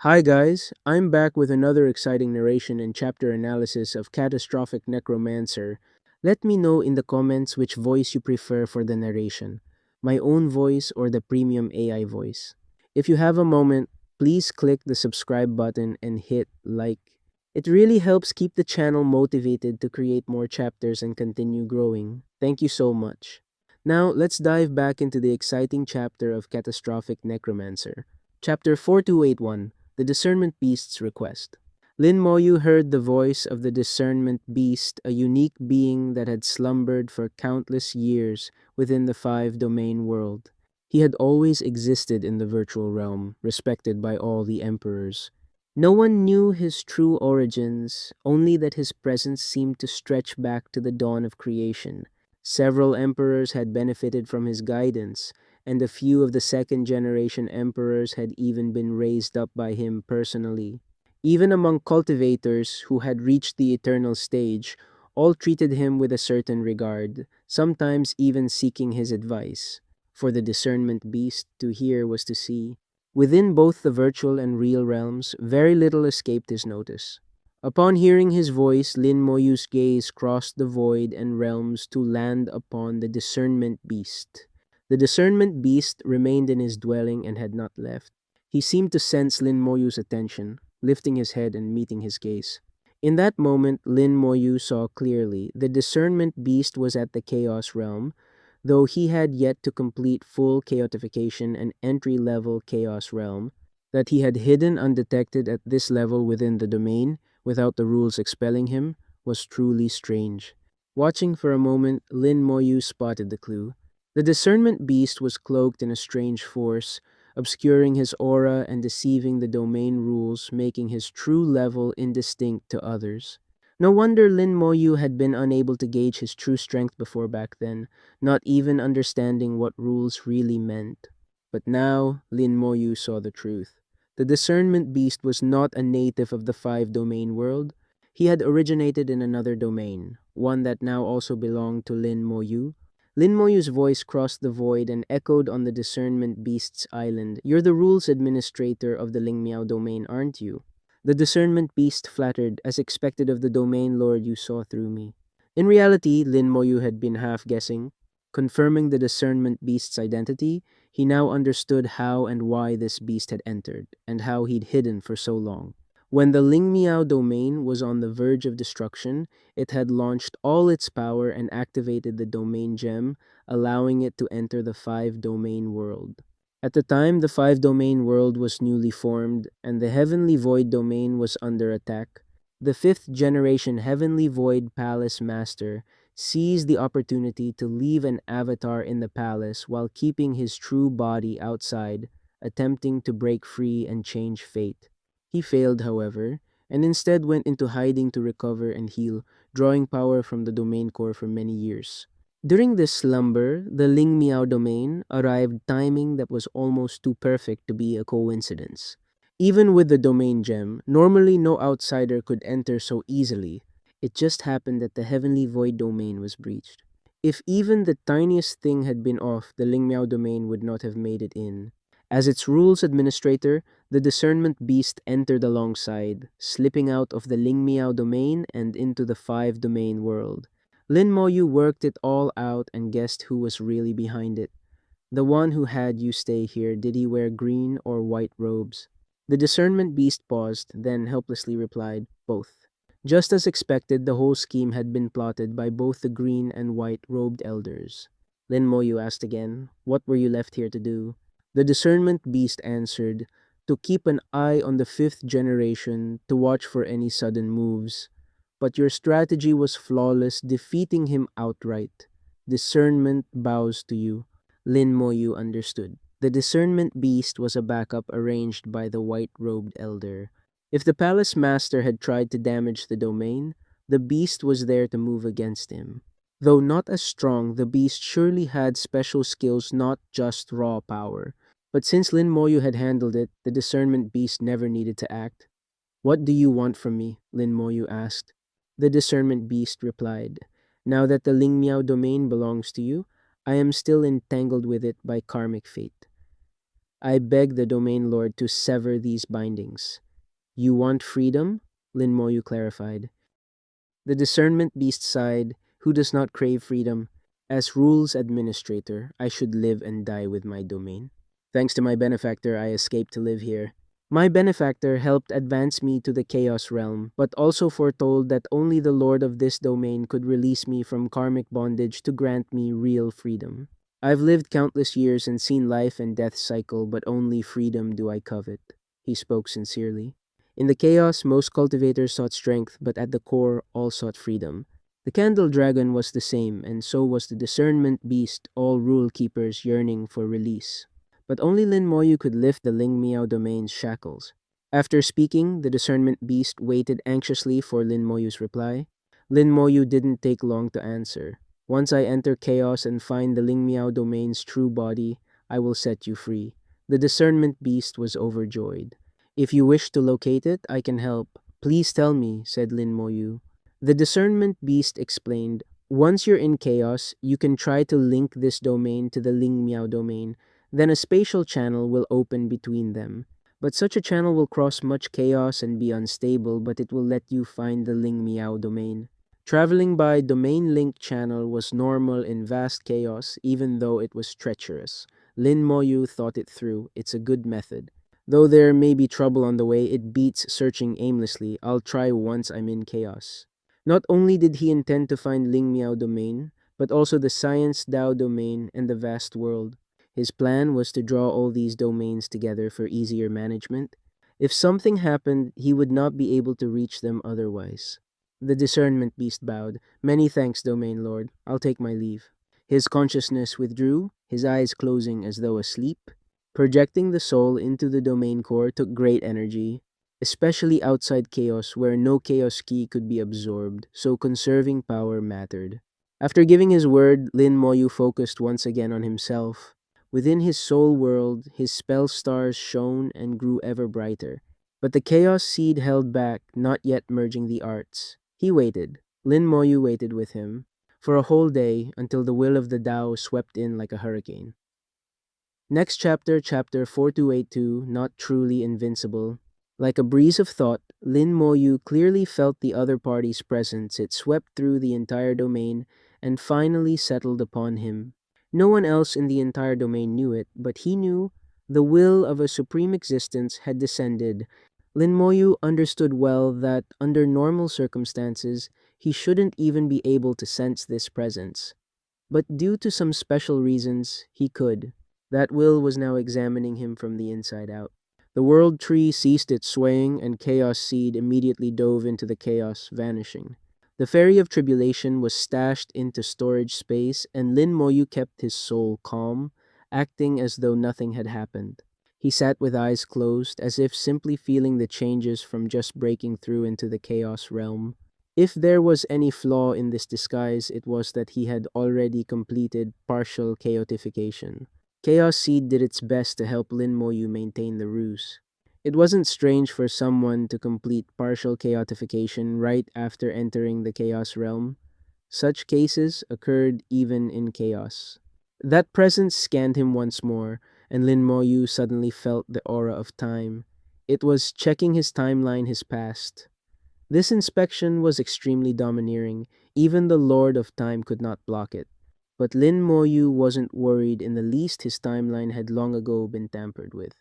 Hi guys, I'm back with another exciting narration and chapter analysis of Catastrophic Necromancer. Let me know in the comments which voice you prefer for the narration, my own voice or the premium AI voice. If you have a moment, please click the subscribe button and hit like. It really helps keep the channel motivated to create more chapters and continue growing. Thank you so much. Now, let's dive back into the exciting chapter of Catastrophic Necromancer. Chapter 4281, the Discernment Beast's Request. Lin Moyu heard the voice of the Discernment Beast, a unique being that had slumbered for countless years within the five domain world. He had always existed in the virtual realm, respected by all the emperors. No one knew his true origins, only that his presence seemed to stretch back to the dawn of creation. Several emperors had benefited from his guidance, and a few of the second generation emperors had even been raised up by him personally. Even among cultivators who had reached the eternal stage, all treated him with a certain regard, sometimes even seeking his advice. For the discernment beast, to hear was to see. Within both the virtual and real realms, very little escaped his notice. Upon hearing his voice, Lin Moyu's gaze crossed the void and realms to land upon the discernment beast. The discernment beast remained in his dwelling and had not left. He seemed to sense Lin Moyu's attention, lifting his head and meeting his gaze. In that moment, Lin Moyu saw clearly the discernment beast was at the chaos realm, though he had yet to complete full chaotification and entry-level chaos realm, that he had hidden undetected at this level within the domain, without the rules expelling him, was truly strange. Watching for a moment, Lin Moyu spotted the clue. The discernment beast was cloaked in a strange force, obscuring his aura and deceiving the domain rules, making his true level indistinct to others. No wonder Lin Moyu had been unable to gauge his true strength before back then, not even understanding what rules really meant. But now, Lin Moyu saw the truth. The discernment beast was not a native of the five domain world. He had originated in another domain, one that now also belonged to Lin Moyu. Lin Moyu's voice crossed the void and echoed on the discernment beast's island. You're the rules administrator of the Lingmiao domain, aren't you? The discernment beast flattered, as expected of the domain lord you saw through me. In reality, Lin Moyu had been half guessing. Confirming the discernment beast's identity, he now understood how and why this beast had entered, and how he'd hidden for so long. When the Lingmiao domain was on the verge of destruction, it had launched all its power and activated the domain gem, allowing it to enter the five domain world. At the time, the five domain world was newly formed, and the Heavenly Void domain was under attack. The fifth generation Heavenly Void Palace Master seized the opportunity to leave an avatar in the palace while keeping his true body outside, attempting to break free and change fate. He failed, however, and instead went into hiding to recover and heal, drawing power from the domain core for many years. During this slumber, the Ling Miao domain arrived timing that was almost too perfect to be a coincidence. Even with the domain gem, normally no outsider could enter so easily. It just happened that the Heavenly Void domain was breached. If even the tiniest thing had been off, the Ling Miao domain would not have made it in. As its rules administrator, the discernment beast entered alongside, slipping out of the Ling Miao domain and into the five domain world. Lin Moyu worked it all out and guessed who was really behind it. The one who had you stay here, did he wear green or white robes? The discernment beast paused, then helplessly replied, both. Just as expected, the whole scheme had been plotted by both the green and white robed elders. Lin Moyu asked again, what were you left here to do? The discernment beast answered, to keep an eye on the fifth generation, to watch for any sudden moves. But your strategy was flawless, defeating him outright. Discernment bows to you. Lin Moyu understood. The discernment beast was a backup arranged by the white-robed elder. If the palace master had tried to damage the domain, the beast was there to move against him. Though not as strong, the beast surely had special skills, not just raw power. But since Lin Moyu had handled it, the discernment beast never needed to act. What do you want from me? Lin Moyu asked. The discernment beast replied, now that the Ling Miao domain belongs to you, I am still entangled with it by karmic fate. I beg the domain lord to sever these bindings. You want freedom? Lin Moyu clarified. The discernment beast sighed, who does not crave freedom? As rules administrator, I should live and die with my domain. Thanks to my benefactor, I escaped to live here. My benefactor helped advance me to the Chaos Realm, but also foretold that only the Lord of this domain could release me from karmic bondage to grant me real freedom. I've lived countless years and seen life and death cycle, but only freedom do I covet. He spoke sincerely. In the chaos, most cultivators sought strength, but at the core, all sought freedom. The candle dragon was the same, and so was the discernment beast, all rule keepers yearning for release. But only Lin Moyu could lift the Ling Miao domain's shackles. After speaking, the discernment beast waited anxiously for Lin Moyu's reply. Lin Moyu didn't take long to answer. Once I enter chaos and find the Ling Miao domain's true body, I will set you free. The discernment beast was overjoyed. If you wish to locate it, I can help. Please tell me, said Lin Moyu. The discernment beast explained, once you're in chaos, you can try to link this domain to the Ling Miao domain, then a spatial channel will open between them. But such a channel will cross much chaos and be unstable, but it will let you find the Ling Miao domain. Traveling by domain link channel was normal in vast chaos, even though it was treacherous. Lin Moyu thought it through. It's a good method. Though there may be trouble on the way, it beats searching aimlessly. I'll try once I'm in chaos. Not only did he intend to find Ling Miao domain, but also the Science Dao domain and the vast world. His plan was to draw all these domains together for easier management. If something happened, he would not be able to reach them otherwise. The discernment beast bowed. Many thanks, domain lord. I'll take my leave. His consciousness withdrew, his eyes closing as though asleep. Projecting the soul into the domain core took great energy, especially outside chaos where no chaos key could be absorbed, so conserving power mattered. After giving his word, Lin Moyu focused once again on himself. Within his soul world, his spell stars shone and grew ever brighter. But the chaos seed held back, not yet merging the arts. He waited. Lin Moyu waited with him for a whole day until the will of the Tao swept in like a hurricane. Next chapter, chapter 4282, Not Truly Invincible. Like a breeze of thought, Lin Moyu clearly felt the other party's presence. It swept through the entire domain and finally settled upon him. No one else in the entire domain knew it, but he knew the will of a supreme existence had descended. Lin Moyu understood well that, under normal circumstances, he shouldn't even be able to sense this presence. But due to some special reasons, he could. That will was now examining him from the inside out. The world tree ceased its swaying, and Chaos Seed immediately dove into the chaos, vanishing. The Fairy of Tribulation was stashed into storage space, and Lin Moyu kept his soul calm, acting as though nothing had happened. He sat with eyes closed, as if simply feeling the changes from just breaking through into the chaos realm. If there was any flaw in this disguise, it was that he had already completed partial chaotification. Chaos Seed did its best to help Lin Moyu maintain the ruse. It wasn't strange for someone to complete partial chaotification right after entering the chaos realm. Such cases occurred even in chaos. That presence scanned him once more, and Lin Moyu suddenly felt the aura of time. It was checking his timeline, his past. This inspection was extremely domineering. Even the Lord of Time could not block it. But Lin Moyu wasn't worried in the least. His timeline had long ago been tampered with.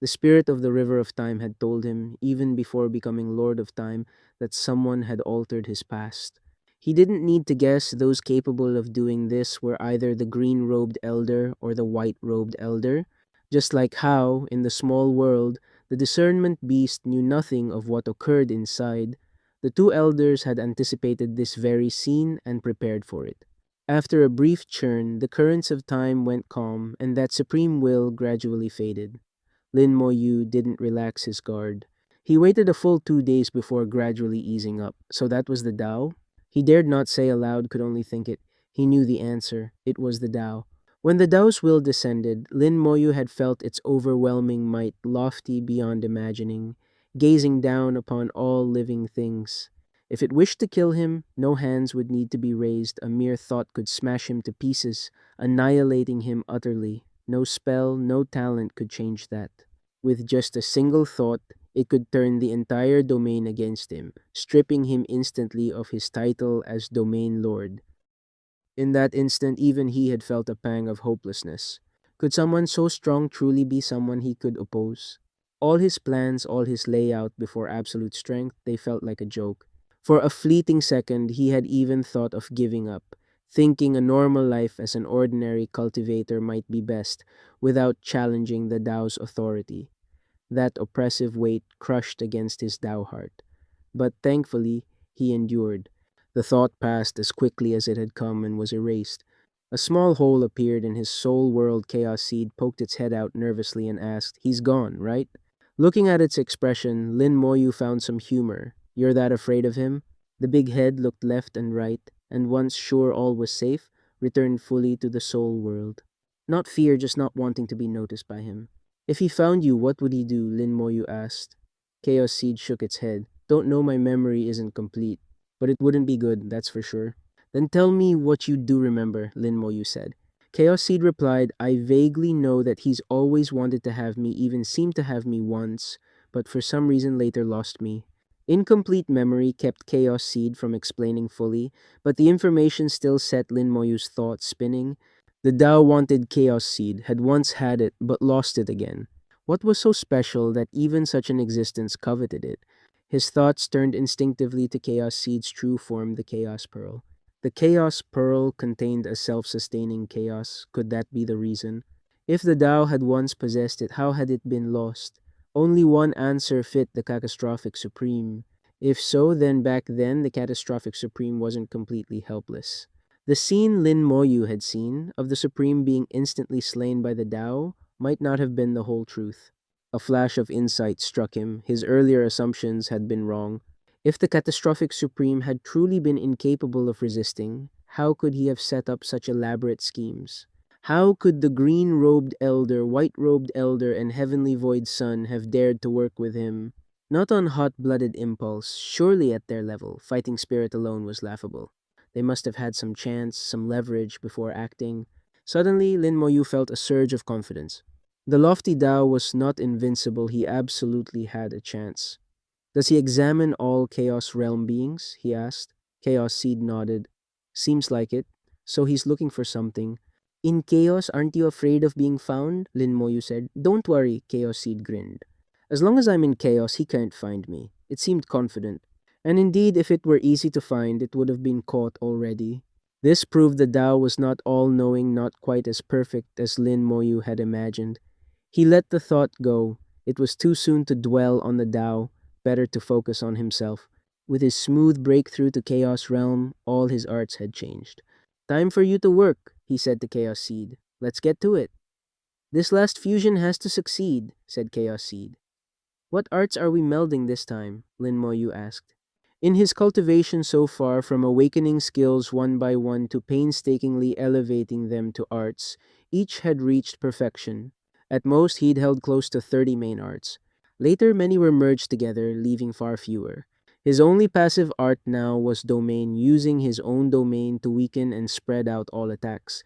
The spirit of the River of Time had told him, even before becoming Lord of Time, that someone had altered his past. He didn't need to guess. Those capable of doing this were either the green-robed elder or the white-robed elder. Just like how, in the small world, the discernment beast knew nothing of what occurred inside, the two elders had anticipated this very scene and prepared for it. After a brief churn, the currents of time went calm, and that supreme will gradually faded. Lin Moyu didn't relax his guard. He waited a full 2 days before gradually easing up. So that was the Tao? He dared not say aloud, could only think it. He knew the answer. It was the Tao. When the Tao's will descended, Lin Moyu had felt its overwhelming might, lofty beyond imagining, gazing down upon all living things. If it wished to kill him, no hands would need to be raised. A mere thought could smash him to pieces, annihilating him utterly. No spell, no talent could change that. With just a single thought, it could turn the entire domain against him, stripping him instantly of his title as domain lord. In that instant, even he had felt a pang of hopelessness. Could someone so strong truly be someone he could oppose? All his plans, all his layout before absolute strength, they felt like a joke. For a fleeting second, he had even thought of giving up, thinking a normal life as an ordinary cultivator might be best, without challenging the Tao's authority. That oppressive weight crushed against his Tao heart. But thankfully, he endured. The thought passed as quickly as it had come and was erased. A small hole appeared in his soul world. Chaos Seed poked its head out nervously and asked, "He's gone, right?" Looking at its expression, Lin Moyu found some humor. "You're that afraid of him?" The big head looked left and right, and once sure all was safe, returned fully to the soul world. Not fear, just not wanting to be noticed by him. "If he found you, what would he do?" Lin Moyu asked. Chaos Seed shook its head. "Don't know, my memory isn't complete. But it wouldn't be good, that's for sure." "Then tell me what you do remember," Lin Moyu said. Chaos Seed replied, "I vaguely know that he's always wanted to have me, even seemed to have me once, but for some reason later lost me." Incomplete memory kept Chaos Seed from explaining fully, but the information still set Lin Moyu's thoughts spinning. The Tao wanted Chaos Seed, had once had it, but lost it again. What was so special that even such an existence coveted it? His thoughts turned instinctively to Chaos Seed's true form, the Chaos Pearl. The Chaos Pearl contained a self-sustaining chaos. Could that be the reason? If the Tao had once possessed it, how had it been lost? Only one answer fit the Catastrophic Supreme. If so, then back then the Catastrophic Supreme wasn't completely helpless. The scene Lin Moyu had seen, of the Supreme being instantly slain by the Tao, might not have been the whole truth. A flash of insight struck him. His earlier assumptions had been wrong. If the Catastrophic Supreme had truly been incapable of resisting, how could he have set up such elaborate schemes? How could the green-robed elder, white-robed elder, and heavenly void son have dared to work with him? Not on hot-blooded impulse, surely at their level, fighting spirit alone was laughable. They must have had some chance, some leverage before acting. Suddenly, Lin Moyu felt a surge of confidence. The lofty Tao was not invincible, he absolutely had a chance. "Does he examine all Chaos Realm beings?" he asked. Chaos Seed nodded. "Seems like it. So he's looking for something." "In Chaos, aren't you afraid of being found?" Lin Moyu said. "Don't worry," Chaos Seed grinned. "As long as I'm in Chaos, he can't find me." It seemed confident. And indeed, if it were easy to find, it would have been caught already. This proved the Tao was not all-knowing, not quite as perfect as Lin Moyu had imagined. He let the thought go. It was too soon to dwell on the Tao, better to focus on himself. With his smooth breakthrough to Chaos Realm, all his arts had changed. "Time for you to work," he said to Chaos Seed. "Let's get to it." "This last fusion has to succeed," said Chaos Seed. "What arts are we melding this time?" Lin Moyu asked. In his cultivation so far, from awakening skills one by one to painstakingly elevating them to arts, each had reached perfection. At most, he'd held close to 30 main arts. Later, many were merged together, leaving far fewer. His only passive art now was domain, using his own domain to weaken and spread out all attacks.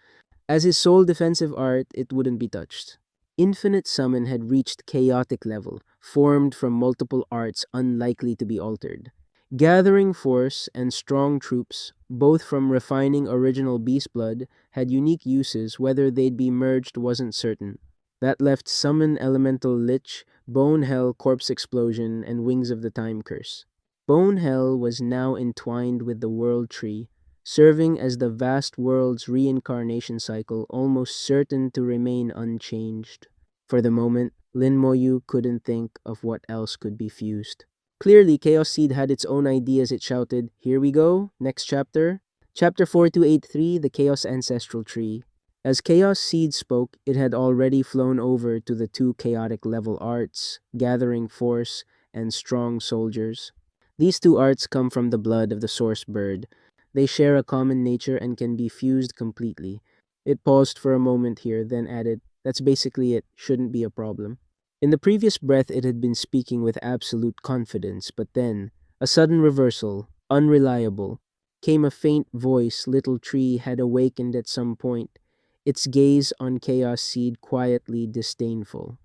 As his sole defensive art, it wouldn't be touched. Infinite Summon had reached chaotic level, formed from multiple arts unlikely to be altered. Gathering force and strong troops, both from refining original beast blood, had unique uses. Whether they'd be merged wasn't certain. That left Summon Elemental Lich, Bone Hell Corpse Explosion, and Wings of the Time Curse. Bone Hell was now entwined with the World Tree, serving as the vast world's reincarnation cycle, almost certain to remain unchanged. For the moment, Lin Moyu couldn't think of what else could be fused. Clearly, Chaos Seed had its own ideas. It shouted, "Here we go, next chapter." Chapter 4283, The Chaos Ancestral Tree. As Chaos Seed spoke, it had already flown over to the two chaotic level arts, Gathering Force and Strong Soldiers. These two arts come from the blood of the source bird. They share a common nature and can be fused completely. It paused for a moment here, then added, "That's basically it, shouldn't be a problem." In the previous breath, it had been speaking with absolute confidence, but then, a sudden reversal, unreliable, came a faint voice. Little Tree had awakened at some point. its gaze on Chaos Seed quietly disdainful.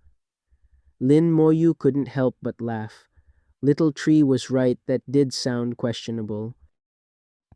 Lin Moyu couldn't help but laugh. Little Tree was right, that did sound questionable.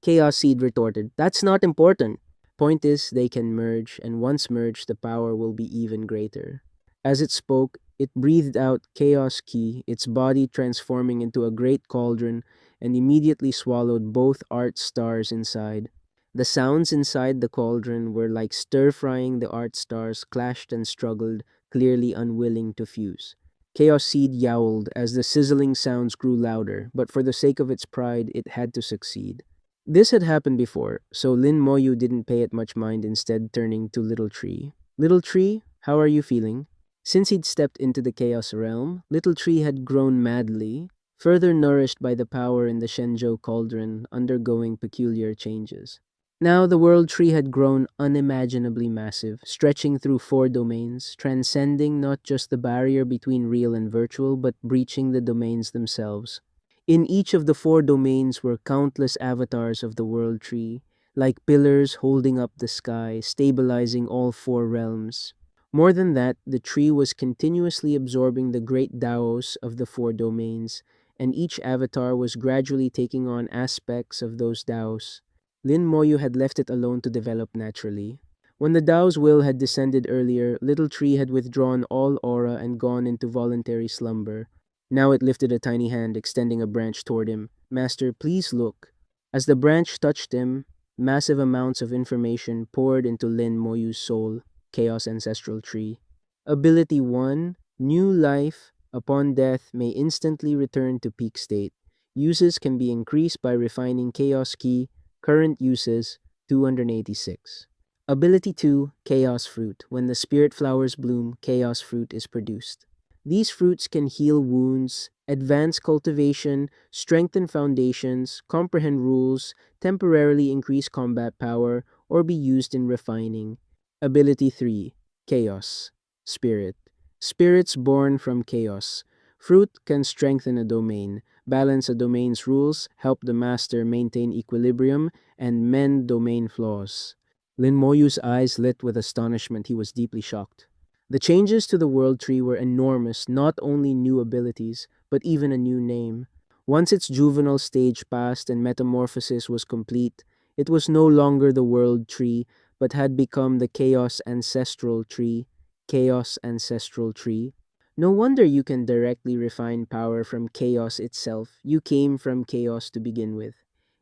Chaos Seed retorted, "That's not important. Point is, they can merge, and once merged, the power will be even greater." As it spoke, it breathed out Chaos Ki, its body transforming into a great cauldron, and immediately swallowed both art stars inside. The sounds inside the cauldron were like stir-frying. The art stars clashed and struggled, clearly unwilling to fuse. Chaos Seed yowled as the sizzling sounds grew louder, but for the sake of its pride, it had to succeed. This had happened before, so Lin Moyu didn't pay it much mind, instead turning to Little Tree. "Little Tree, how are you feeling?" Since he'd stepped into the Chaos Realm, Little Tree had grown madly, further nourished by the power in the Shenzhou Cauldron, undergoing peculiar changes. Now the World Tree had grown unimaginably massive, stretching through 4 domains, transcending not just the barrier between real and virtual, but breaching the domains themselves. In each of the 4 domains were countless avatars of the World Tree, like pillars holding up the sky, stabilizing all 4 realms. More than that, the tree was continuously absorbing the great Daos of the 4 domains, and each avatar was gradually taking on aspects of those Daos. Lin Moyu had left it alone to develop naturally. When the Dao's will had descended earlier, Little Tree had withdrawn all aura and gone into voluntary slumber. Now it lifted a tiny hand, extending a branch toward him. "Master, please look." As the branch touched him, massive amounts of information poured into Lin Moyu's soul. Chaos Ancestral Tree. Ability 1. New life upon death may instantly return to peak state. Uses can be increased by refining Chaos Key. Current uses 286. Ability 2. Chaos Fruit. When the spirit flowers bloom, Chaos Fruit is produced. These fruits can heal wounds, advance cultivation, strengthen foundations, comprehend rules, temporarily increase combat power, or be used in refining. Ability 3. Chaos. Spirit. Spirits born from chaos. Fruit can strengthen a domain, balance a domain's rules, help the master maintain equilibrium, and mend domain flaws. Lin Moyu's eyes lit with astonishment. He was deeply shocked. The changes to the World Tree were enormous, not only new abilities, but even a new name. Once its juvenile stage passed and metamorphosis was complete, it was no longer the World Tree, but had become the Chaos Ancestral Tree. Chaos Ancestral Tree. No wonder you can directly refine power from chaos itself. You came from chaos to begin with.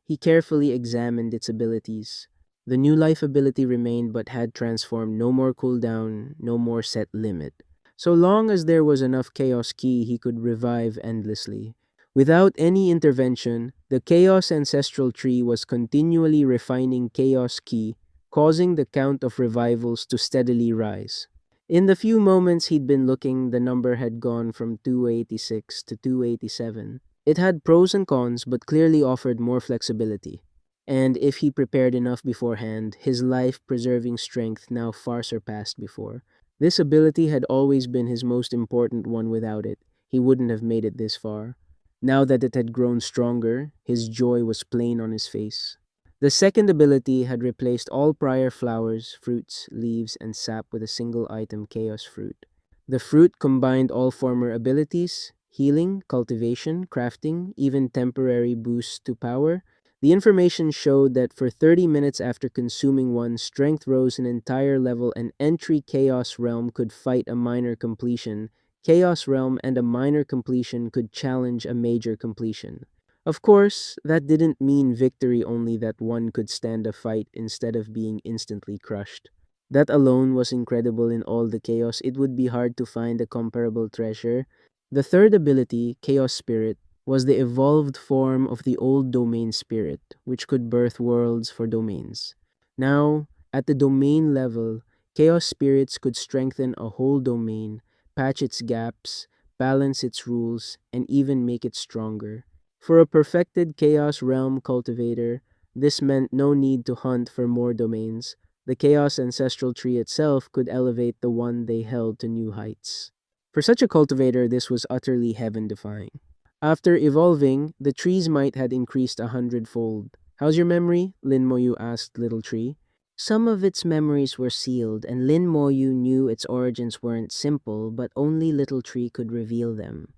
He carefully examined its abilities. The new life ability remained but had transformed. No more cooldown, no more set limit. So long as there was enough chaos key, he could revive endlessly. Without any intervention, the Chaos Ancestral Tree was continually refining chaos key, causing the count of revivals to steadily rise. In the few moments he'd been looking, the number had gone from 286 to 287. It had pros and cons, but clearly offered more flexibility. And if he prepared enough beforehand, his life-preserving strength now far surpassed before. This ability had always been his most important one. Without it, he wouldn't have made it this far. Now that it had grown stronger, his joy was plain on his face. The second ability had replaced all prior flowers, fruits, leaves, and sap with a single item, Chaos Fruit. The fruit combined all former abilities, healing, cultivation, crafting, even temporary boosts to power. The information showed that for 30 minutes after consuming one, strength rose an entire level. An entry Chaos Realm could fight a minor completion. Chaos Realm and a minor completion could challenge a major completion. Of course, that didn't mean victory, only that one could stand a fight instead of being instantly crushed. That alone was incredible. In all the chaos, it would be hard to find a comparable treasure. The third ability, Chaos Spirit, was the evolved form of the old domain spirit, which could birth worlds for domains. Now, at the domain level, chaos spirits could strengthen a whole domain, patch its gaps, balance its rules, and even make it stronger. For a perfected Chaos Realm cultivator, this meant no need to hunt for more domains. The Chaos Ancestral Tree itself could elevate the one they held to new heights. For such a cultivator, this was utterly heaven-defying. After evolving, the tree's might had increased 100-fold. "How's your memory?" Lin Moyu asked Little Tree. Some of its memories were sealed, and Lin Moyu knew its origins weren't simple, but only Little Tree could reveal them.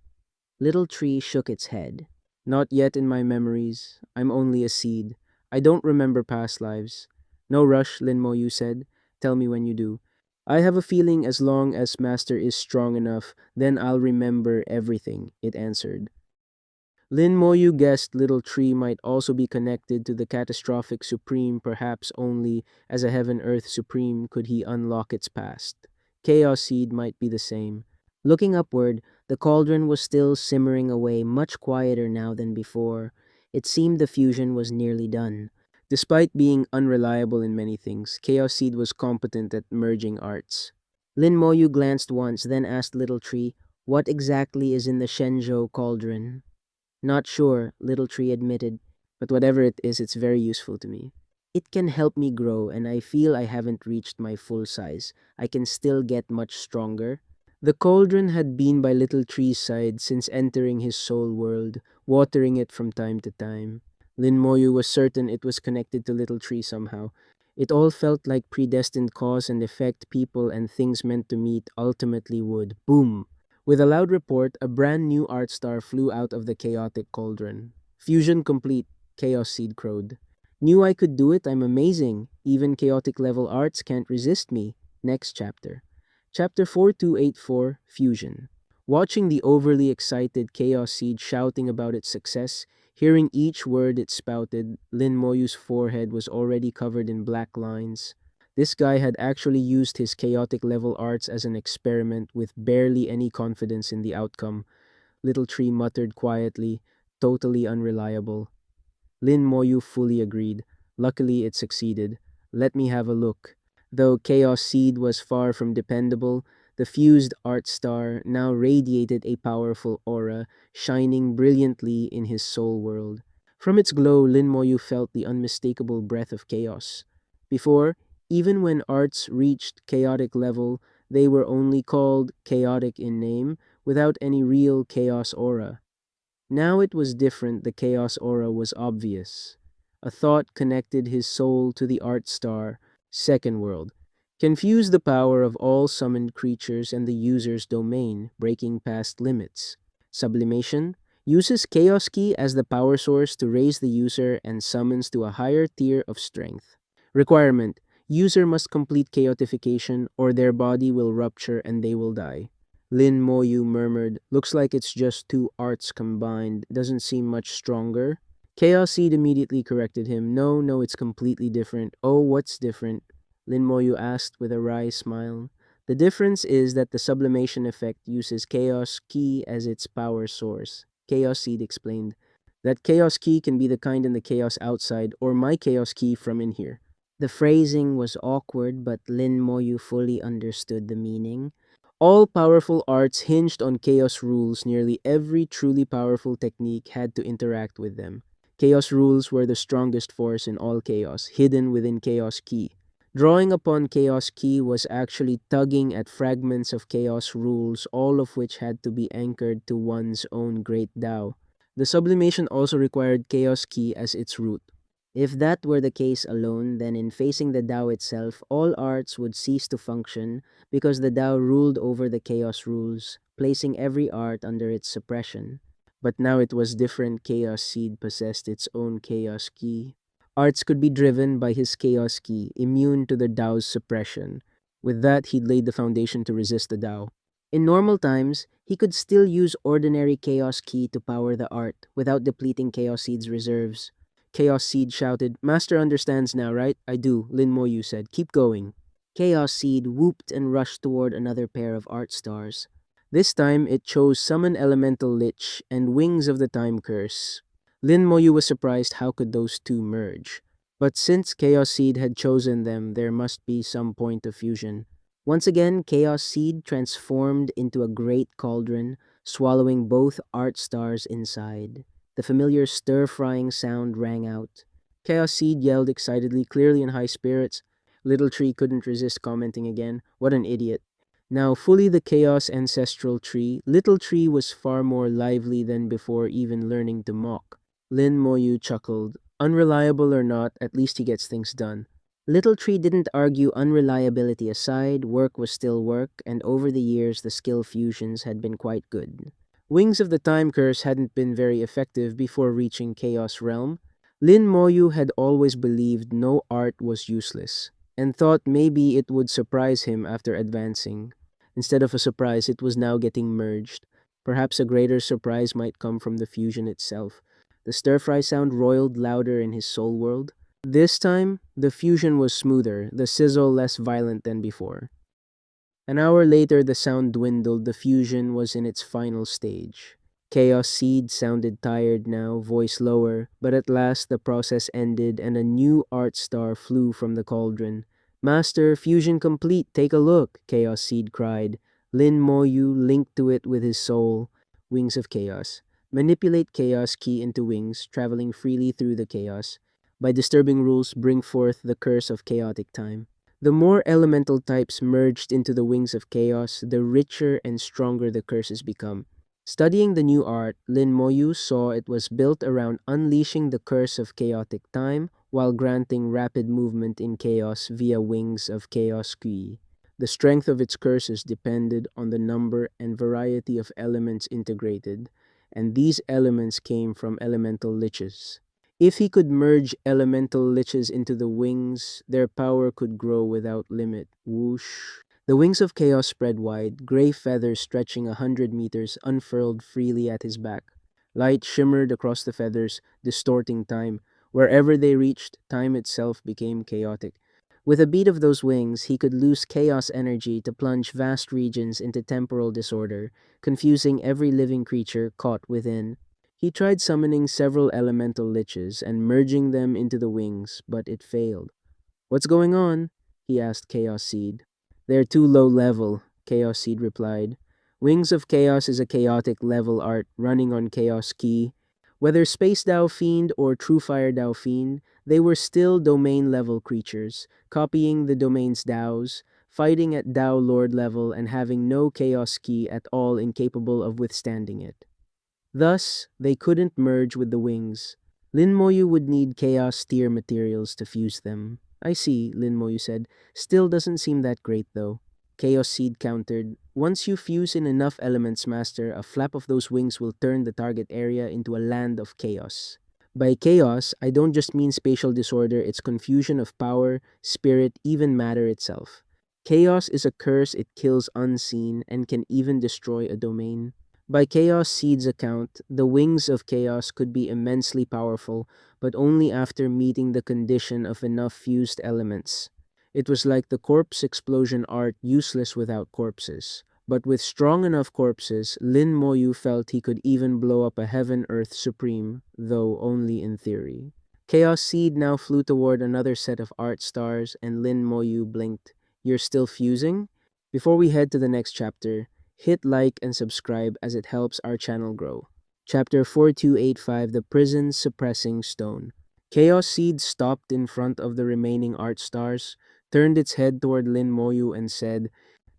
Little Tree shook its head. Not yet in my memories. I'm only a seed. I don't remember past lives. No rush, Lin Moyu said. Tell me when you do. I have a feeling as long as Master is strong enough, then I'll remember everything, it answered. Lin Moyu guessed Little Tree might also be connected to the Catastrophic Supreme, perhaps only as a Heaven-Earth Supreme could he unlock its past. Chaos Seed might be the same. Looking upward, the cauldron was still simmering away, much quieter now than before. It seemed the fusion was nearly done. Despite being unreliable in many things, Chaos Seed was competent at merging arts. Lin Moyu glanced once, then asked Little Tree, "What exactly is in the Shenzhou cauldron?" "Not sure," Little Tree admitted, "but whatever it is, it's very useful to me. It can help me grow, and I feel I haven't reached my full size. I can still get much stronger." The cauldron had been by Little Tree's side since entering his soul world, watering it from time to time. Lin Moyu was certain it was connected to Little Tree somehow. It all felt like predestined cause and effect people and things meant to meet ultimately would. Boom! With a loud report, a brand new art star flew out of the chaotic cauldron. "Fusion complete," Chaos Seed crowed. "Knew I could do it, I'm amazing. Even chaotic level arts can't resist me." Next chapter. Chapter 4284, Fusion. Watching the overly excited Chaos Seed shouting about its success, hearing each word it spouted, Lin Moyu's forehead was already covered in black lines. This guy had actually used his chaotic level arts as an experiment with barely any confidence in the outcome. Little Tree muttered quietly, "Totally unreliable." Lin Moyu fully agreed. Luckily, it succeeded. Let me have a look. Though Chaos Seed was far from dependable, the fused art star now radiated a powerful aura, shining brilliantly in his soul world. From its glow, Lin Moyu felt the unmistakable breath of chaos. Before, even when arts reached chaotic level, they were only called chaotic in name, without any real chaos aura. Now it was different, the chaos aura was obvious. A thought connected his soul to the art star, second world. Confuse the power of all summoned creatures and the user's domain, breaking past limits. Sublimation uses Chaos Key as the power source to raise the user and summons to a higher tier of strength. Requirement: user must complete chaotification or their body will rupture and they will die. Lin Moyu murmured, "Looks like it's just two arts combined. Doesn't seem much stronger." Chaos Seed immediately corrected him. "No, no, it's completely different." "Oh, what's different?" Lin Moyu asked with a wry smile. "The difference is that the sublimation effect uses Chaos Key as its power source," Chaos Seed explained. "That Chaos Key can be the kind in the chaos outside, or my Chaos Key from in here." The phrasing was awkward, but Lin Moyu fully understood the meaning. All powerful arts hinged on chaos rules. Nearly every truly powerful technique had to interact with them. Chaos rules were the strongest force in all chaos, hidden within Chaos Key. Drawing upon Chaos Key was actually tugging at fragments of chaos rules, all of which had to be anchored to one's own great Tao. The sublimation also required Chaos Key as its root. If that were the case alone, then in facing the Tao itself, all arts would cease to function because the Tao ruled over the chaos rules, placing every art under its suppression. But now it was different. Chaos Seed possessed its own Chaos Key. Arts could be driven by his Chaos Key, immune to the Tao's suppression. With that, he'd laid the foundation to resist the Tao. In normal times, he could still use ordinary Chaos Key to power the art, without depleting Chaos Seed's reserves. Chaos Seed shouted, "Master understands now, right?" "I do," Lin Moyu said. "Keep going." Chaos Seed whooped and rushed toward another pair of art stars. This time, it chose Summon Elemental Lich and Wings of the Time Curse. Lin Moyu was surprised how could those two merge. But since Chaos Seed had chosen them, there must be some point of fusion. Once again, Chaos Seed transformed into a great cauldron, swallowing both art stars inside. The familiar stir-frying sound rang out. Chaos Seed yelled excitedly, clearly in high spirits. Little Tree couldn't resist commenting again. "What an idiot." Now fully the Chaos Ancestral Tree, Little Tree was far more lively than before even learning to mock. Lin Moyu chuckled. "Unreliable or not, at least he gets things done." Little Tree didn't argue unreliability aside, work was still work, and over the years the skill fusions had been quite good. Wings of the Time Curse hadn't been very effective before reaching Chaos Realm. Lin Moyu had always believed no art was useless, and thought maybe it would surprise him after advancing. Instead of a surprise, it was now getting merged. Perhaps a greater surprise might come from the fusion itself. The stir-fry sound roiled louder in his soul world. This time, the fusion was smoother, the sizzle less violent than before. An hour later, the sound dwindled, the fusion was in its final stage. Chaos Seed sounded tired now, voice lower, but at last the process ended and a new art star flew from the cauldron. Master, fusion complete, take a look, Chaos Seed cried. Lin Moyu linked to it with his soul. Wings of Chaos. Manipulate Chaos Key into wings, traveling freely through the chaos. By disturbing rules, bring forth the curse of chaotic time. The more elemental types merged into the wings of chaos, the richer and stronger the curses become. Studying the new art, Lin Moyu saw it was built around unleashing the curse of chaotic time while granting rapid movement in chaos via wings of chaos Ki. The strength of its curses depended on the number and variety of elements integrated, and these elements came from elemental liches. If he could merge elemental liches into the wings, their power could grow without limit. Whoosh. The wings of chaos spread wide, gray feathers stretching 100 meters unfurled freely at his back. Light shimmered across the feathers, distorting time. Wherever they reached, time itself became chaotic. With a beat of those wings, he could loose chaos energy to plunge vast regions into temporal disorder, confusing every living creature caught within. He tried summoning several elemental liches and merging them into the wings, but it failed. "What's going on?" he asked Chaos Seed. "They're too low level," Chaos Seed replied. "Wings of Chaos is a chaotic level art running on Chaos Key. Whether Space Dao Fiend or True Fire Dao Fiend, they were still domain level creatures, copying the domain's Daos, fighting at Dao Lord level and having no Chaos Key at all incapable of withstanding it. Thus, they couldn't merge with the wings. Lin Moyu would need chaos tier materials to fuse them. "I see," Lin Moyu said. "Still doesn't seem that great, though." Chaos Seed countered. "Once you fuse in enough elements, Master, a flap of those wings will turn the target area into a land of chaos. By chaos, I don't just mean spatial disorder, it's confusion of power, spirit, even matter itself. Chaos is a curse, it kills unseen, and can even destroy a domain. By Chaos Seed's account, the wings of chaos could be immensely powerful, but only after meeting the condition of enough fused elements. It was like the corpse explosion art, useless without corpses. But with strong enough corpses, Lin Moyu felt he could even blow up a Heaven-Earth Supreme, though only in theory. Chaos Seed now flew toward another set of art stars, and Lin Moyu blinked. "You're still fusing?" Before we head to the next chapter, hit like and subscribe as it helps our channel grow. Chapter 4285, The Prison Suppressing Stone. Chaos Seed stopped in front of the remaining art stars, turned its head toward Lin Moyu and said,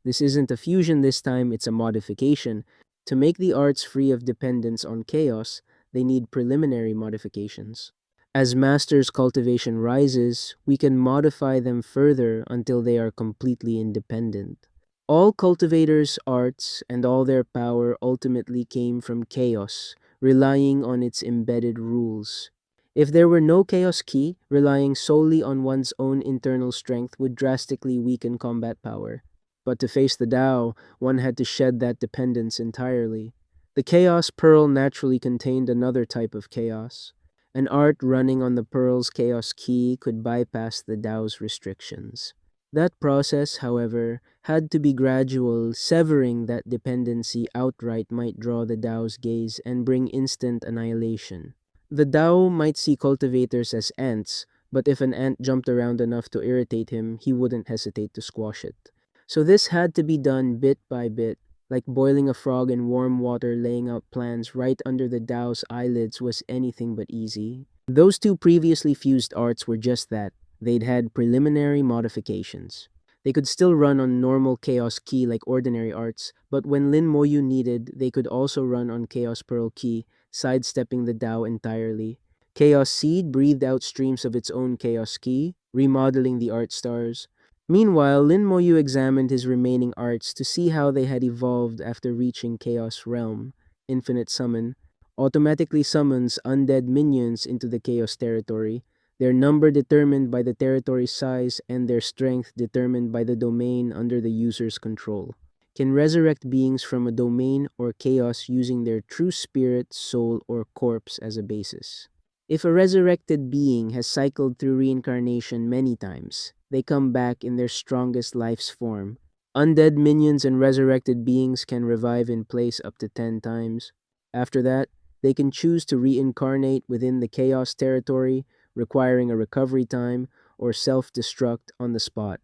"This isn't a fusion this time, it's a modification. To make the arts free of dependence on chaos, they need preliminary modifications. As Master's cultivation rises, we can modify them further until they are completely independent." All cultivators' arts and all their power ultimately came from chaos, relying on its embedded rules. If there were no chaos key, relying solely on one's own internal strength would drastically weaken combat power. But to face the Tao, one had to shed that dependence entirely. The Chaos Pearl naturally contained another type of chaos. An art running on the Pearl's chaos key could bypass the Tao's restrictions. That process, however, had to be gradual, severing that dependency outright might draw the Tao's gaze and bring instant annihilation. The Tao might see cultivators as ants, but if an ant jumped around enough to irritate him, he wouldn't hesitate to squash it. So this had to be done bit by bit, like boiling a frog in warm water. Laying out plans right under the Tao's eyelids was anything but easy. Those two previously fused arts were just that. They'd had preliminary modifications. They could still run on normal Chaos Key like ordinary arts, but when Lin Moyu needed, they could also run on Chaos Pearl Key, sidestepping the Tao entirely. Chaos Seed breathed out streams of its own Chaos Ki, remodeling the art stars. Meanwhile, Lin Moyu examined his remaining arts to see how they had evolved after reaching Chaos Realm. Infinite Summon automatically summons undead minions into the Chaos territory, their number determined by the territory size and their strength determined by the domain under the user's control. Can resurrect beings from a domain or chaos using their true spirit, soul, or corpse as a basis. If a resurrected being has cycled through reincarnation many times, they come back in their strongest life's form. Undead minions and resurrected beings can revive in place up to 10 times. After that, they can choose to reincarnate within the chaos territory, requiring a recovery time or self-destruct on the spot.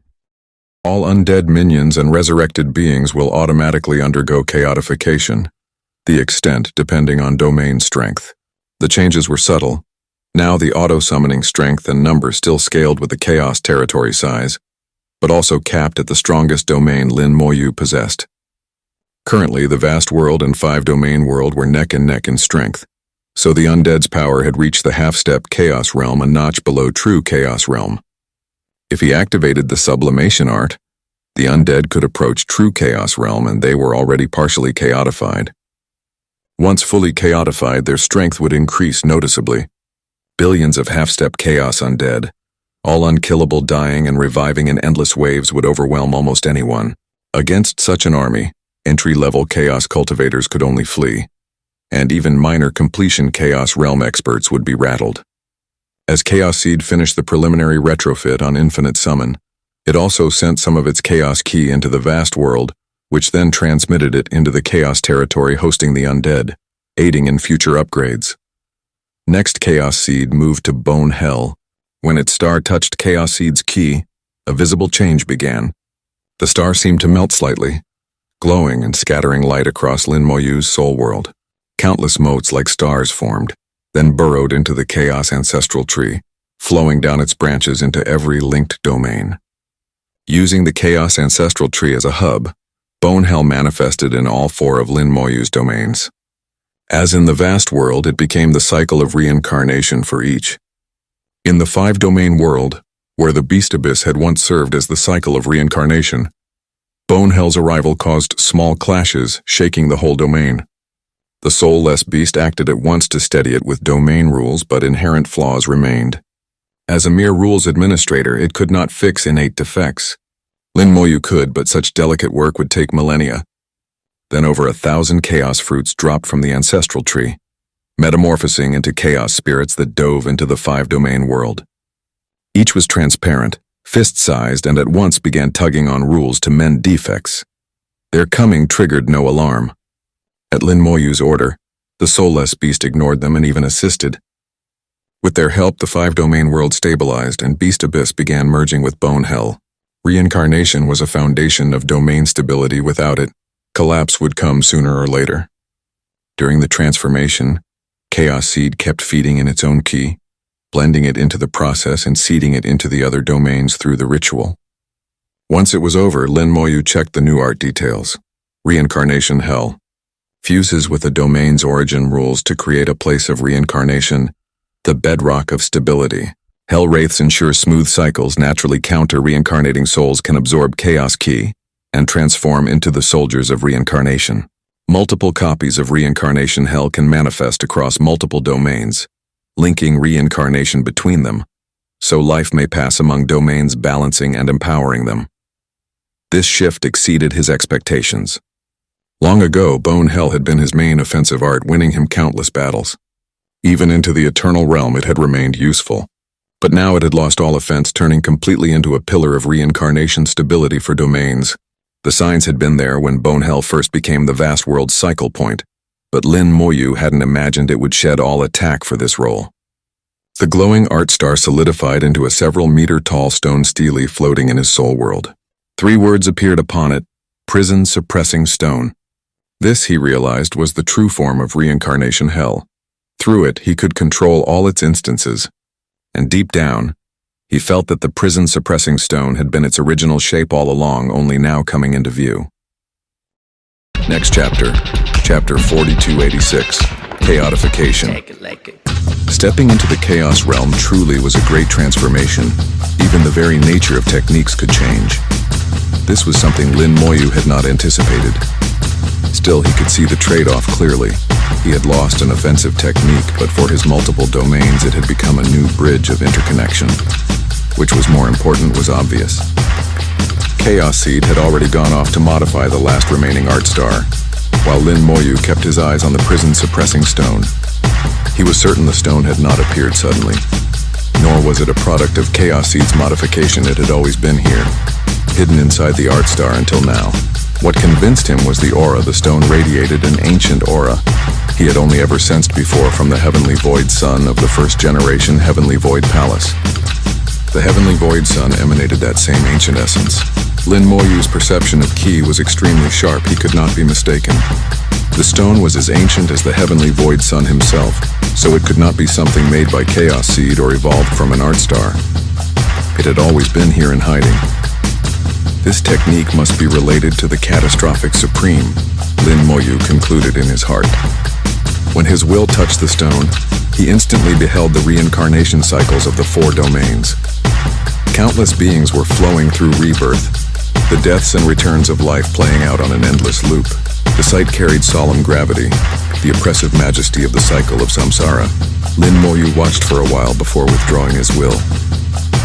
All undead minions and resurrected beings will automatically undergo chaotification, the extent depending on domain strength. The changes were subtle. Now the auto-summoning strength and number still scaled with the chaos territory size, but also capped at the strongest domain Lin Moyu possessed. Currently, the vast world and 5-domain world were neck and neck in strength, so the undead's power had reached the half-step chaos realm a notch below true chaos realm. If he activated the sublimation art, the undead could approach true chaos realm and they were already partially chaotified. Once fully chaotified, their strength would increase noticeably. Billions of half-step chaos undead, all unkillable, dying and reviving in endless waves, would overwhelm almost anyone. Against such an army, entry-level chaos cultivators could only flee, and even minor completion chaos realm experts would be rattled. As Chaos Seed finished the preliminary retrofit on Infinite Summon, it also sent some of its Chaos Ki into the vast world, which then transmitted it into the Chaos territory hosting the undead, aiding in future upgrades. Next, Chaos Seed moved to Bone Hell. When its star touched Chaos Seed's Ki, a visible change began. The star seemed to melt slightly, glowing and scattering light across Lin Moyu's soul world. Countless motes like stars formed, then burrowed into the Chaos ancestral tree, flowing down its branches into every linked domain. Using the Chaos ancestral tree as a hub, Bone Hell manifested in all 4 of Lin Moyu's domains. As in the vast world, it became the cycle of reincarnation for each. In the 5-domain world, where the Beast Abyss had once served as the cycle of reincarnation, Bone Hell's arrival caused small clashes, shaking the whole domain. The soulless beast acted at once to steady it with domain rules, but inherent flaws remained. As a mere rules administrator, it could not fix innate defects. Lin Moyu could, but such delicate work would take millennia. Then over 1,000 chaos fruits dropped from the ancestral tree, metamorphosing into chaos spirits that dove into the 5-domain world. Each was transparent, fist-sized, and at once began tugging on rules to mend defects. Their coming triggered no alarm. At Lin Moyu's order, the soulless beast ignored them and even assisted. With their help, the 5-domain world stabilized and Beast Abyss began merging with Bone Hell. Reincarnation was a foundation of domain stability. Without it, collapse would come sooner or later. During the transformation, Chaos Seed kept feeding in its own ki, blending it into the process and seeding it into the other domains through the ritual. Once it was over, Lin Moyu checked the new art details. Reincarnation Hell fuses with the domain's origin rules to create a place of reincarnation, the bedrock of stability. Hell wraiths ensure smooth cycles. Naturally counter-reincarnating souls can absorb Chaos Ki and transform into the soldiers of reincarnation. Multiple copies of Reincarnation Hell can manifest across multiple domains, linking reincarnation between them, so life may pass among domains, balancing and empowering them. This shift exceeded his expectations. Long ago, Bone Hell had been his main offensive art, winning him countless battles. Even into the Eternal Realm it had remained useful. But now it had lost all offense, turning completely into a pillar of reincarnation stability for domains. The signs had been there when Bone Hell first became the vast world's cycle point, but Lin Moyu hadn't imagined it would shed all attack for this role. The glowing art star solidified into a several-meter-tall stone stele floating in his soul world. 3 words appeared upon it: prison-suppressing stone. This, he realized, was the true form of Reincarnation Hell. Through it, he could control all its instances. And deep down, he felt that the prison-suppressing stone had been its original shape all along, only now coming into view. Next chapter, chapter 4286, Chaotification. Stepping into the Chaos realm truly was a great transformation. Even the very nature of techniques could change. This was something Lin Moyu had not anticipated. Still, he could see the trade-off clearly. He had lost an offensive technique, but for his multiple domains it had become a new bridge of interconnection. Which was more important was obvious. Chaos Seed had already gone off to modify the last remaining art star, while Lin Moyu kept his eyes on the prison-suppressing stone. He was certain the stone had not appeared suddenly, nor was it a product of Chaos Seed's modification. It had always been here, hidden inside the art star until now. What convinced him was the aura the stone radiated, an ancient aura he had only ever sensed before from the Heavenly Void Sun of the first-generation Heavenly Void Palace. The Heavenly Void Sun emanated that same ancient essence. Lin Moyu's perception of Qi was extremely sharp. He could not be mistaken. The stone was as ancient as the Heavenly Void Sun himself, so it could not be something made by Chaos Seed or evolved from an art star. It had always been here in hiding. This technique must be related to the Catastrophic Supreme, Lin Moyu concluded in his heart. When his will touched the stone, he instantly beheld the reincarnation cycles of the 4 domains. Countless beings were flowing through rebirth, the deaths and returns of life playing out on an endless loop. The sight carried solemn gravity, the oppressive majesty of the cycle of samsara. Lin Moyu watched for a while before withdrawing his will.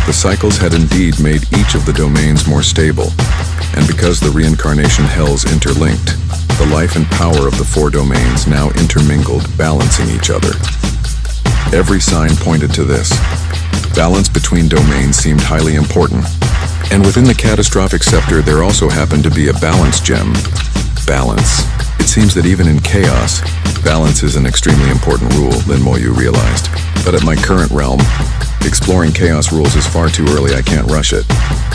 The cycles had indeed made each of the domains more stable, and because the reincarnation hells interlinked, the life and power of the 4 domains now intermingled, balancing each other. Every sign pointed to this. Balance between domains seemed highly important, and within the catastrophic scepter there also happened to be a balance gem. Balance. It seems that even in chaos, balance is an extremely important rule, Lin Moyu realized. But at my current realm, exploring chaos rules is far too early. I can't rush it.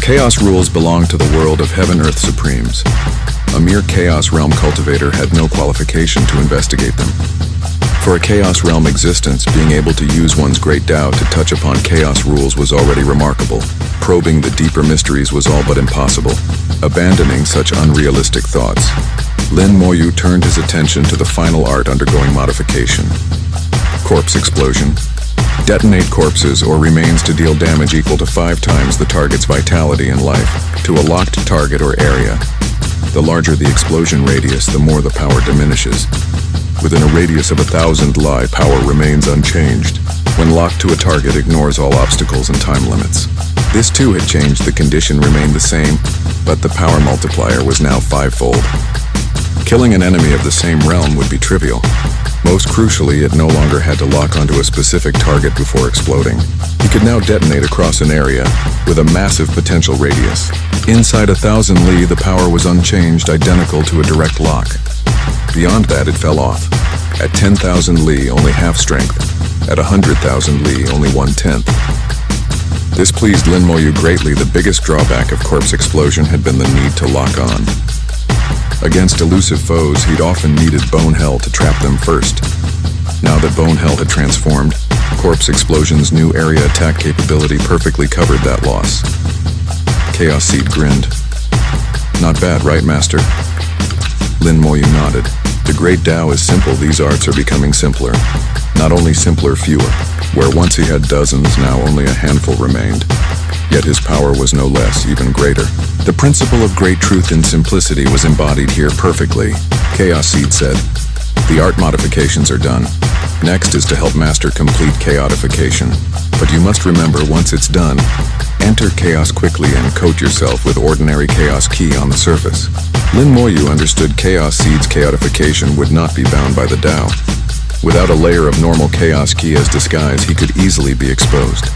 Chaos rules belong to the world of Heaven-Earth Supremes. A mere Chaos Realm cultivator had no qualification to investigate them. For a Chaos Realm existence, being able to use one's great Tao to touch upon Chaos rules was already remarkable. Probing the deeper mysteries was all but impossible. Abandoning such unrealistic thoughts, Lin Moyu turned his attention to the final art undergoing modification. Corpse explosion. Detonate corpses or remains to deal damage equal to 5 times the target's vitality and life to a locked target or area. The larger the explosion radius, the more the power diminishes. Within a radius of 1,000 Li, power remains unchanged. When locked to a target, ignores all obstacles and time limits. This too had changed. The condition remained the same, but the power multiplier was now 5-fold. Killing an enemy of the same realm would be trivial. Most crucially, it no longer had to lock onto a specific target before exploding. He could now detonate across an area with a massive potential radius. Inside 1,000 Li, the power was unchanged, identical to a direct lock. Beyond that, it fell off. At 10,000 Li, only half strength. At 100,000 Li, only 1/10. This pleased Lin Moyu greatly. The biggest drawback of corpse explosion had been the need to lock on. Against elusive foes, he'd often needed Bone Hell to trap them first. Now that Bone Hell had transformed, Corpse Explosion's new area attack capability perfectly covered that loss. Chaos Seed grinned. Not bad, right, Master? Lin Moyu nodded. The great Tao is simple. These arts are becoming simpler. Not only simpler, fewer. Where once he had dozens, now only a handful remained. Yet his power was no less, even greater. The principle of great truth and simplicity was embodied here perfectly, Chaos Seed said. The art modifications are done. Next is to help Master complete chaotification. But you must remember, once it's done, enter chaos quickly and coat yourself with ordinary chaos Qi on the surface. Lin Moyu understood Chaos Seed's chaotification would not be bound by the Tao. Without a layer of normal chaos Qi as disguise, he could easily be exposed.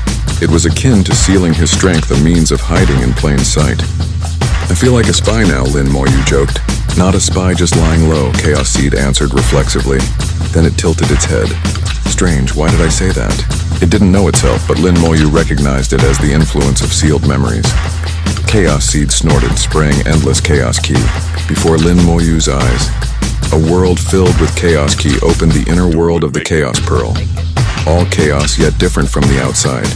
It was akin to sealing his strength, a means of hiding in plain sight. I feel like a spy now, Lin Moyu joked. Not a spy, just lying low, Chaos Seed answered reflexively. Then it tilted its head. Strange, why did I say that? It didn't know itself, but Lin Moyu recognized it as the influence of sealed memories. Chaos Seed snorted, spraying endless chaos Qi. Before Lin Moyu's eyes, a world filled with chaos Qi opened, the inner world of the Chaos Pearl. All chaos, yet different from the outside.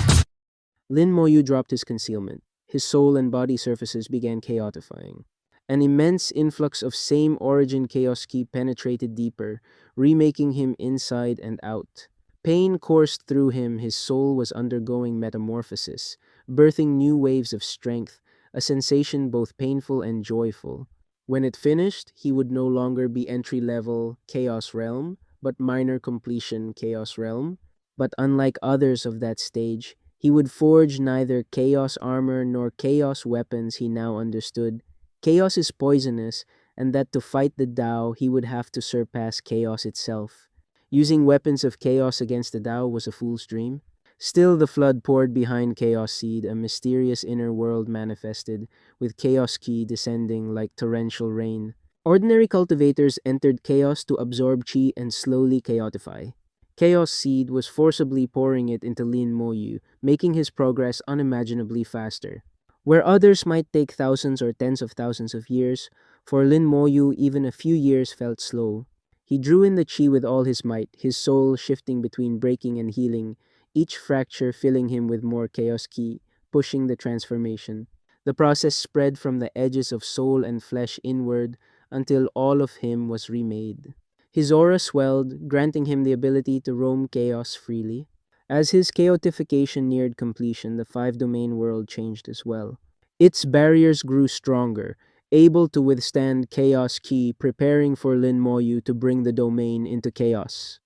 Lin Moyu dropped his concealment. His soul and body surfaces began chaotifying. An immense influx of same origin chaos Qi penetrated deeper, remaking him inside and out. Pain coursed through him, his soul was undergoing metamorphosis, birthing new waves of strength, a sensation both painful and joyful. When it finished, he would no longer be entry level Chaos Realm, but minor completion Chaos Realm. But unlike others of that stage, he would forge neither chaos armor nor chaos weapons. He now understood. Chaos is poisonous, and that to fight the Tao, he would have to surpass chaos itself. Using weapons of chaos against the Tao was a fool's dream. Still, the flood poured behind Chaos Seed, a mysterious inner world manifested, with Chaos Ki descending like torrential rain. Ordinary cultivators entered Chaos to absorb Chi and slowly chaotify. Chaos Seed was forcibly pouring it into Lin Moyu, making his progress unimaginably faster. Where others might take thousands or tens of thousands of years, for Lin Moyu even a few years felt slow. He drew in the chi with all his might, his soul shifting between breaking and healing, each fracture filling him with more chaos ki, pushing the transformation. The process spread from the edges of soul and flesh inward until all of him was remade. His aura swelled, granting him the ability to roam chaos freely. As his chaotification neared completion, the five-domain world changed as well. Its barriers grew stronger, able to withstand Chaos Ki, preparing for Lin Moyu to bring the domain into chaos.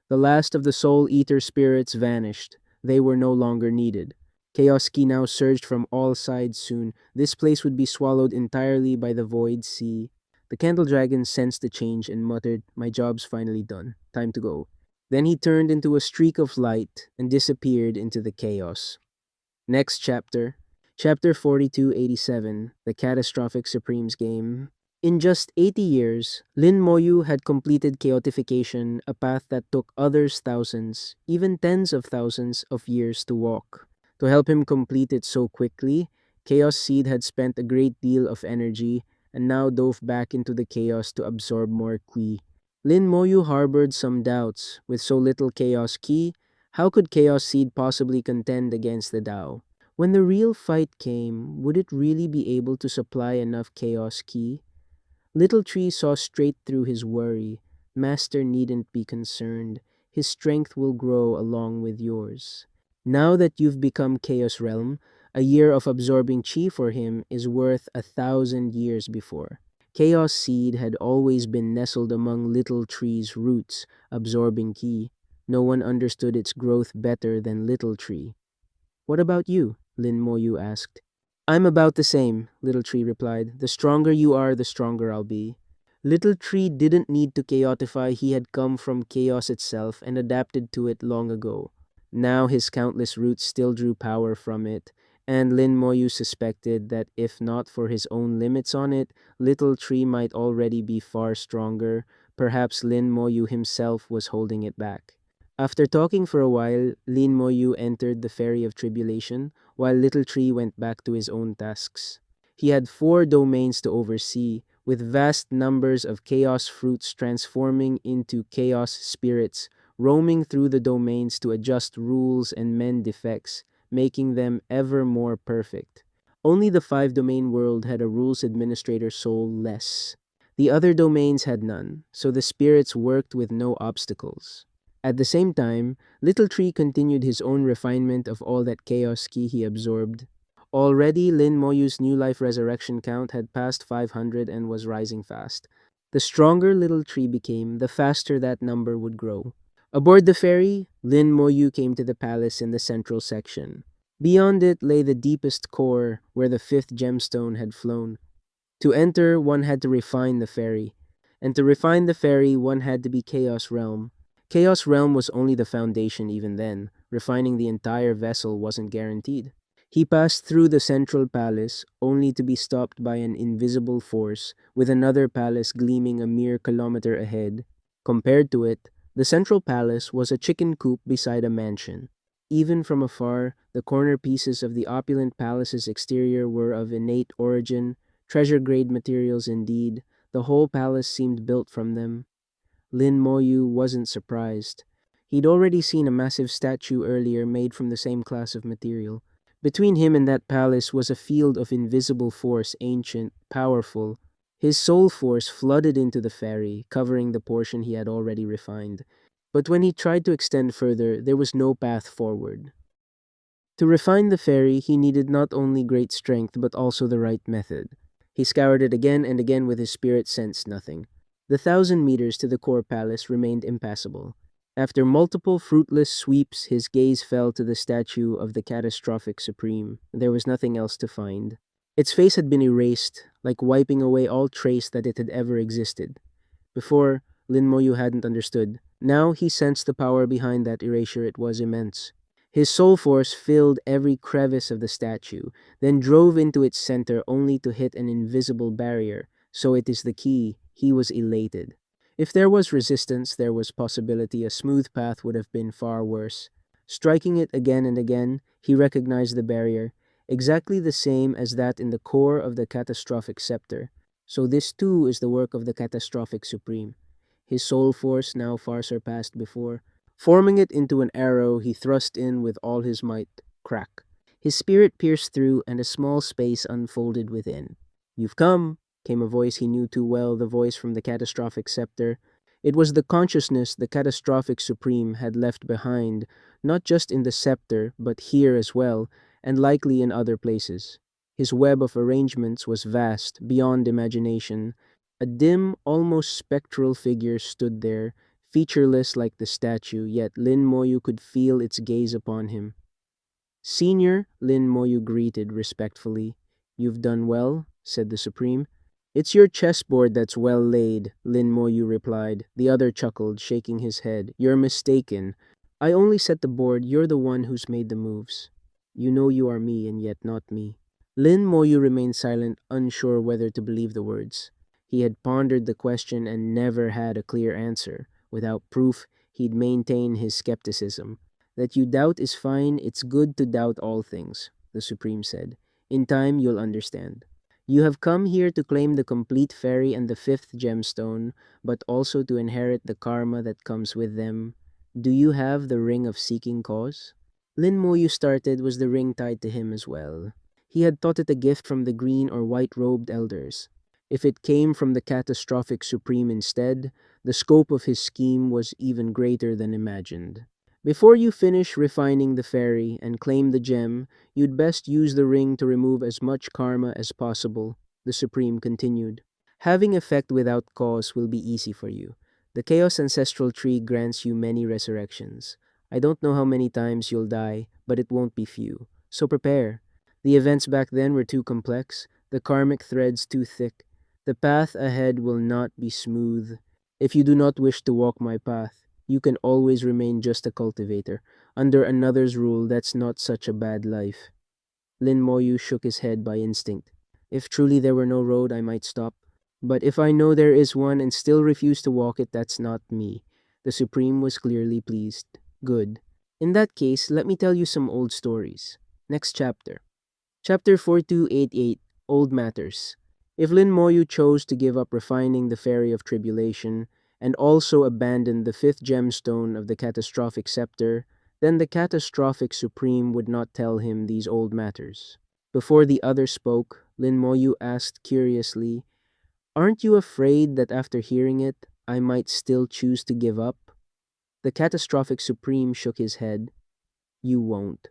The last of the Soul Eater spirits vanished. They were no longer needed. Chaos Ki now surged from all sides soon. This place would be swallowed entirely by the Void Sea. The Candle Dragon sensed the change and muttered, "My job's finally done. Time to go." Then he turned into a streak of light and disappeared into the chaos. Next chapter. Chapter 4287, The Catastrophic Supremes Game. In just 80 years, Lin Moyu had completed chaotification, a path that took others thousands, even tens of thousands of years to walk. To help him complete it so quickly, Chaos Seed had spent a great deal of energy and now dove back into the chaos to absorb more Qi. Lin Moyu harbored some doubts. With so little Chaos Ki, how could Chaos Seed possibly contend against the Tao? When the real fight came, would it really be able to supply enough Chaos Ki? Little Tree saw straight through his worry. Master needn't be concerned. His strength will grow along with yours. Now that you've become Chaos Realm, a year of absorbing Chi for him is worth 1,000 years before. Chaos Seed had always been nestled among Little Tree's roots, absorbing Ki. No one understood its growth better than Little Tree. "What about you?" Lin Moyu asked. "I'm about the same," Little Tree replied. "The stronger you are, the stronger I'll be." Little Tree didn't need to chaotify. He had come from chaos itself and adapted to it long ago. Now his countless roots still drew power from it, and Lin Moyu suspected that if not for his own limits on it, Little Tree might already be far stronger. Perhaps Lin Moyu himself was holding it back. After talking for a while, Lin Moyu entered the Ferry of Tribulation, while Little Tree went back to his own tasks. He had 4 domains to oversee, with vast numbers of chaos fruits transforming into chaos spirits, roaming through the domains to adjust rules and mend defects, making them ever more perfect. Only the 5-domain world had a rules administrator soul less. The other domains had none, so the spirits worked with no obstacles. At the same time, Little Tree continued his own refinement of all that chaos ki he absorbed. Already, Lin Moyu's new life resurrection count had passed 500 and was rising fast. The stronger Little Tree became, the faster that number would grow. Aboard the ferry, Lin Moyu came to the palace in the central section. Beyond it lay the deepest core, where the 5th gemstone had flown. To enter, one had to refine the ferry. And to refine the ferry, one had to be Chaos Realm. Chaos Realm was only the foundation even then. Refining the entire vessel wasn't guaranteed. He passed through the central palace, only to be stopped by an invisible force, with another palace gleaming a mere kilometer ahead. Compared to it, the central palace was a chicken coop beside a mansion. Even from afar, the corner pieces of the opulent palace's exterior were of innate origin, treasure-grade materials indeed. The whole palace seemed built from them. Lin Moyu wasn't surprised. He'd already seen a massive statue earlier made from the same class of material. Between him and that palace was a field of invisible force, ancient, powerful. His soul force flooded into the ferry, covering the portion he had already refined. But when he tried to extend further, there was no path forward. To refine the fairy, he needed not only great strength but also the right method. He scoured it again and again with his spirit sensed nothing. The 1,000 meters to the core palace remained impassable. After multiple fruitless sweeps, his gaze fell to the statue of the Catastrophic Supreme. There was nothing else to find. Its face had been erased, like wiping away all trace that it had ever existed. Before, Lin Moyu hadn't understood. Now he sensed the power behind that erasure. It was immense. His soul force filled every crevice of the statue, then drove into its center only to hit an invisible barrier. So it is the key. He was elated. If there was resistance, there was possibility a smooth path would have been far worse. Striking it again and again, he recognized the barrier, exactly the same as that in the core of the catastrophic scepter. So this too is the work of the Catastrophic Supreme. His soul force now far surpassed before. Forming it into an arrow, he thrust in with all his might. Crack. His spirit pierced through, and a small space unfolded within. "You've come," came a voice he knew too well, the voice from the Catastrophic Scepter. It was the consciousness the Catastrophic Supreme had left behind, not just in the scepter, but here as well, and likely in other places. His web of arrangements was vast, beyond imagination. A dim, almost spectral figure stood there, featureless like the statue, yet Lin Moyu could feel its gaze upon him. "Senior," Lin Moyu greeted respectfully. "You've done well," said the Supreme. "It's your chessboard that's well laid," Lin Moyu replied. The other chuckled, shaking his head. "You're mistaken. I only set the board. You're the one who's made the moves. You know you are me, and yet not me." Lin Moyu remained silent, unsure whether to believe the words. He had pondered the question and never had a clear answer. Without proof, he'd maintain his skepticism. "That you doubt is fine. It's good to doubt all things," the Supreme said. "In time, you'll understand. You have come here to claim the complete fairy and the fifth gemstone, but also to inherit the karma that comes with them. Do you have the ring of seeking cause?" Lin Moyu started. Was the ring tied to him as well? He had thought it a gift from the green or white-robed elders. If it came from the Catastrophic Supreme instead, the scope of his scheme was even greater than imagined. "Before you finish refining the fairy and claim the gem, you'd best use the ring to remove as much karma as possible," the Supreme continued. "Having effect without cause will be easy for you. The Chaos Ancestral Tree grants you many resurrections. I don't know how many times you'll die, but it won't be few. So prepare. The events back then were too complex, the karmic threads too thick. The path ahead will not be smooth. If you do not wish to walk my path, you can always remain just a cultivator. Under another's rule, that's not such a bad life." Lin Moyu shook his head by instinct. "If truly there were no road, I might stop. But if I know there is one and still refuse to walk it, that's not me." The Supreme was clearly pleased. "Good. In that case, let me tell you some old stories. Next chapter. Chapter 4288, Old Matters. If Lin Moyu chose to give up refining the Fairy of Tribulation, and also abandon the fifth gemstone of the Catastrophic Scepter, then the Catastrophic Supreme would not tell him these old matters. Before the other spoke, Lin Moyu asked curiously, "Aren't you afraid that after hearing it, I might still choose to give up?" The Catastrophic Supreme shook his head. "You won't.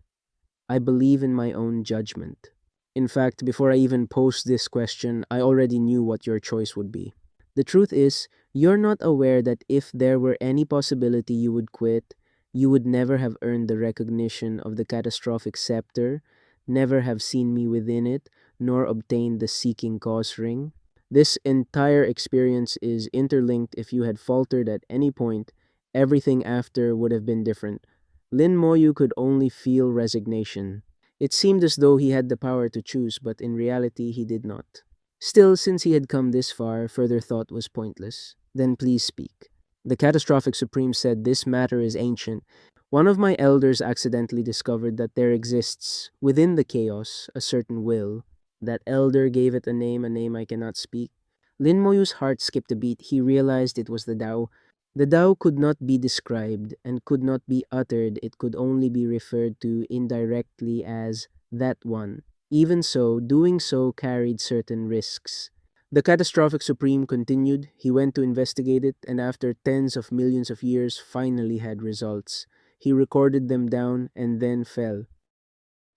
I believe in my own judgment. In fact, before I even posed this question, I already knew what your choice would be. The truth is, you're not aware that if there were any possibility you would quit, you would never have earned the recognition of the Catastrophic Scepter, never have seen me within it, nor obtained the Seeking Cause ring. This entire experience is interlinked. If you had faltered at any point, everything after would have been different." Lin Moyu could only feel resignation. It seemed as though he had the power to choose, but in reality he did not. Still, since he had come this far, further thought was pointless. "Then please speak." The Catastrophic Supreme said, "This matter is ancient. One of my elders accidentally discovered that there exists, within the chaos, a certain will. That elder gave it a name I cannot speak." Lin Moyu's heart skipped a beat. He realized it was the Tao. The Tao could not be described and could not be uttered. It could only be referred to indirectly as that one. Even so, doing so carried certain risks. The Catastrophic Supreme continued. He went to investigate it, and after tens of millions of years, finally had results. He recorded them down and then fell.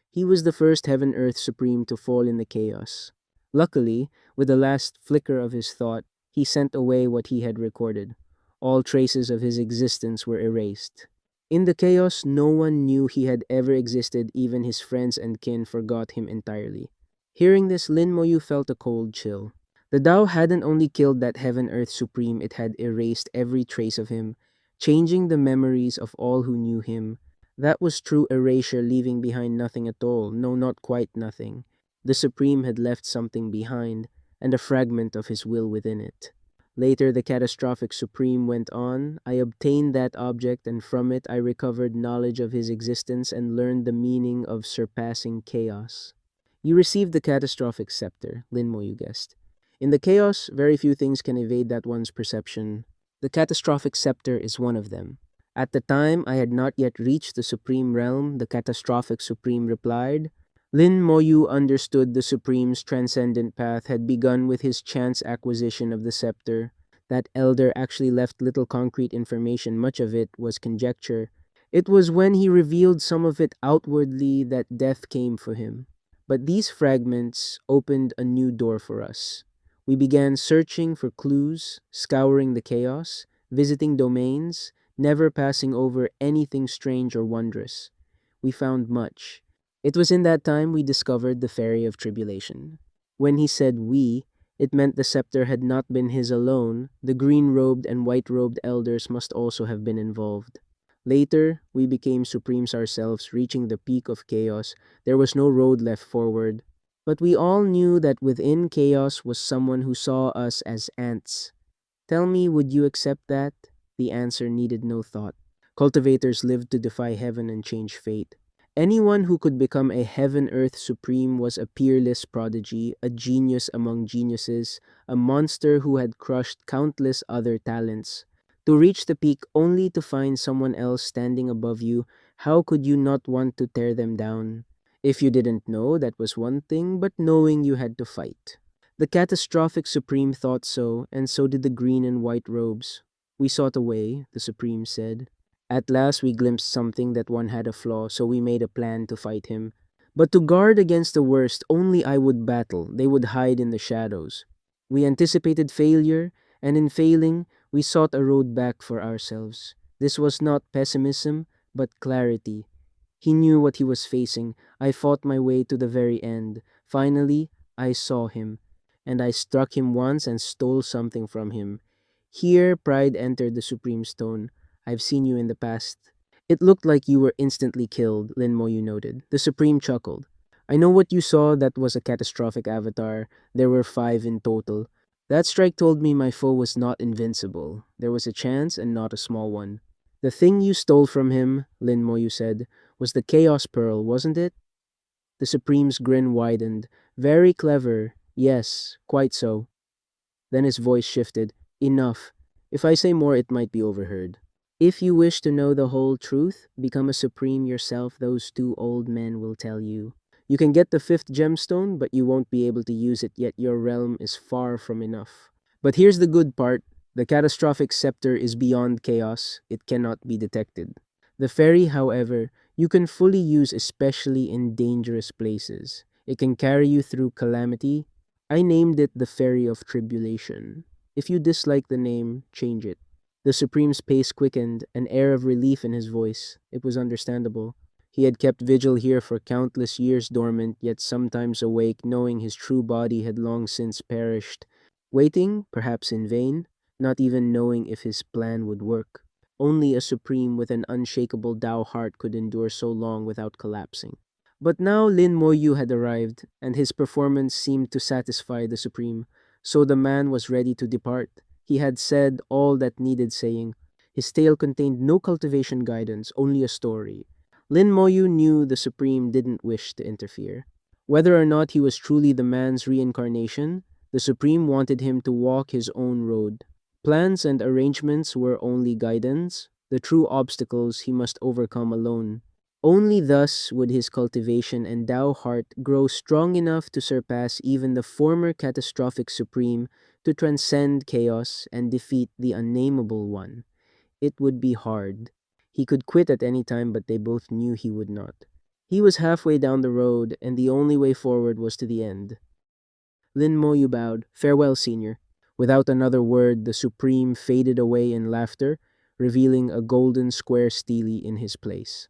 He was the first Heaven Earth Supreme to fall in the chaos. Luckily, with the last flicker of his thought, he sent away what he had recorded. All traces of his existence were erased. In the chaos, no one knew he had ever existed, even his friends and kin forgot him entirely. Hearing this, Lin Moyu felt a cold chill. The Tao hadn't only killed that Heaven Earth Supreme, it had erased every trace of him, changing the memories of all who knew him. That was true erasure, leaving behind nothing at all. No, not quite nothing. The Supreme had left something behind, and a fragment of his will within it. Later, the Catastrophic Supreme went on. I obtained that object, and from it I recovered knowledge of his existence and learned the meaning of surpassing chaos. You received the Catastrophic Scepter, Lin Moyu guessed. In the chaos, very few things can evade that one's perception. The Catastrophic Scepter is one of them. At the time, I had not yet reached the Supreme Realm, the Catastrophic Supreme replied. Lin Moyu understood the Supreme's transcendent path had begun with his chance acquisition of the scepter. That elder actually left little concrete information, much of it was conjecture. It was when he revealed some of it outwardly that death came for him. But these fragments opened a new door for us. We began searching for clues, scouring the chaos, visiting domains, never passing over anything strange or wondrous. We found much. It was in that time we discovered the Ferry of Tribulation. When he said we, it meant the scepter had not been his alone. The green-robed and white-robed elders must also have been involved. Later, we became supremes ourselves, reaching the peak of chaos. There was no road left forward. But we all knew that within chaos was someone who saw us as ants. Tell me, would you accept that? The answer needed no thought. Cultivators lived to defy heaven and change fate. Anyone who could become a Heaven-Earth Supreme was a peerless prodigy, a genius among geniuses, a monster who had crushed countless other talents. To reach the peak only to find someone else standing above you, how could you not want to tear them down? If you didn't know, that was one thing, but knowing you had to fight. The Catastrophic Supreme thought so, and so did the green and white robes. We sought a way, the Supreme said. At last we glimpsed something that one had a flaw, so we made a plan to fight him. But to guard against the worst, only I would battle. They would hide in the shadows. We anticipated failure, and in failing, we sought a road back for ourselves. This was not pessimism, but clarity. He knew what he was facing. I fought my way to the very end. Finally, I saw him, and I struck him once and stole something from him. Here, pride entered the Supreme Stone. I've seen you in the past. It looked like you were instantly killed, Lin Moyu noted. The Supreme chuckled. I know what you saw. That was a catastrophic avatar. There were 5 in total. That strike told me my foe was not invincible. There was a chance, and not a small one. The thing you stole from him, Lin Moyu said, was the Chaos Pearl, wasn't it? The Supreme's grin widened. Very clever. Yes, quite so. Then his voice shifted. Enough. If I say more, it might be overheard. If you wish to know the whole truth, become a Supreme yourself, those 2 old men will tell you. You can get the 5th gemstone, but you won't be able to use it, yet your realm is far from enough. But here's the good part. The Catastrophic Scepter is beyond chaos. It cannot be detected. The ferry, however, you can fully use, especially in dangerous places. It can carry you through calamity. I named it the Ferry of Tribulation. If you dislike the name, change it. The Supreme's pace quickened, an air of relief in his voice. It was understandable. He had kept vigil here for countless years dormant, yet sometimes awake, knowing his true body had long since perished. Waiting, perhaps in vain, not even knowing if his plan would work. Only a Supreme with an unshakable Tao heart could endure so long without collapsing. But now Lin Moyu had arrived, and his performance seemed to satisfy the Supreme, so the man was ready to depart. He had said all that needed saying. His tale contained no cultivation guidance, only a story. Lin Moyu knew the Supreme didn't wish to interfere. Whether or not he was truly the man's reincarnation, the Supreme wanted him to walk his own road. Plans and arrangements were only guidance. The true obstacles he must overcome alone. Only thus would his cultivation and Tao heart grow strong enough to surpass even the former catastrophic supreme, to transcend chaos and defeat the unnameable one. It would be hard. He could quit at any time, but they both knew he would not. He was halfway down the road, and the only way forward was to the end. Lin Moyu bowed. Farewell, senior. Without another word, the Supreme faded away in laughter, revealing a golden square stele in his place.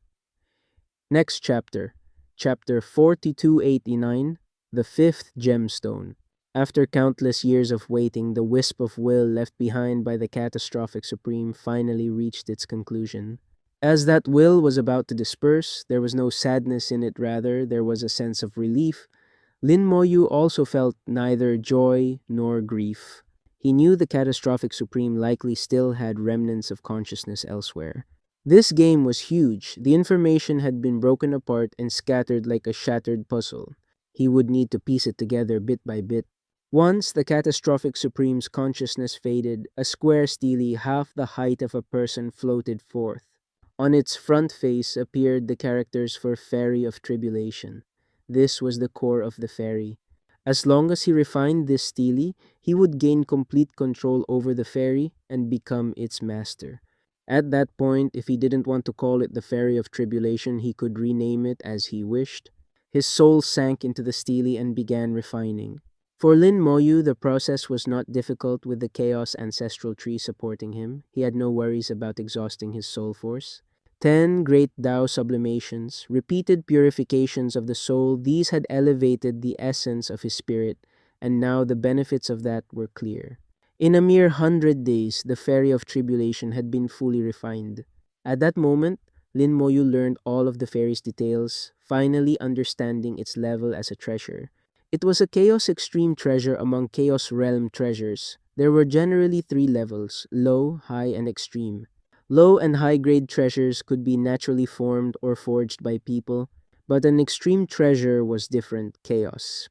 Next chapter, chapter 4289, The Fifth Gemstone. After countless years of waiting, the wisp of will left behind by the catastrophic Supreme finally reached its conclusion. As that will was about to disperse, there was no sadness in it, rather, there was a sense of relief. Lin Moyu also felt neither joy nor grief. He knew the catastrophic Supreme likely still had remnants of consciousness elsewhere. This game was huge. The information had been broken apart and scattered like a shattered puzzle. He would need to piece it together bit by bit. Once the catastrophic Supreme's consciousness faded, a square stele half the height of a person floated forth. On its front face appeared the characters for Fairy of Tribulation. This was the core of the fairy. As long as he refined this stele, he would gain complete control over the fairy and become its master. At that point, if he didn't want to call it the Fairy of Tribulation, he could rename it as he wished. His soul sank into the stele and began refining. For Lin Moyu, the process was not difficult with the Chaos Ancestral Tree supporting him. He had no worries about exhausting his soul force. 10 great Tao sublimations, repeated purifications of the soul, these had elevated the essence of his spirit, and now the benefits of that were clear. In a mere 100 days, the Fairy of Tribulation had been fully refined. At that moment, Lin Moyu learned all of the fairy's details, finally understanding its level as a treasure. It was a Chaos Extreme treasure among Chaos Realm treasures. There were generally 3 levels: low, high, and extreme. Low and high-grade treasures could be naturally formed or forged by people, but an extreme treasure was different: chaos.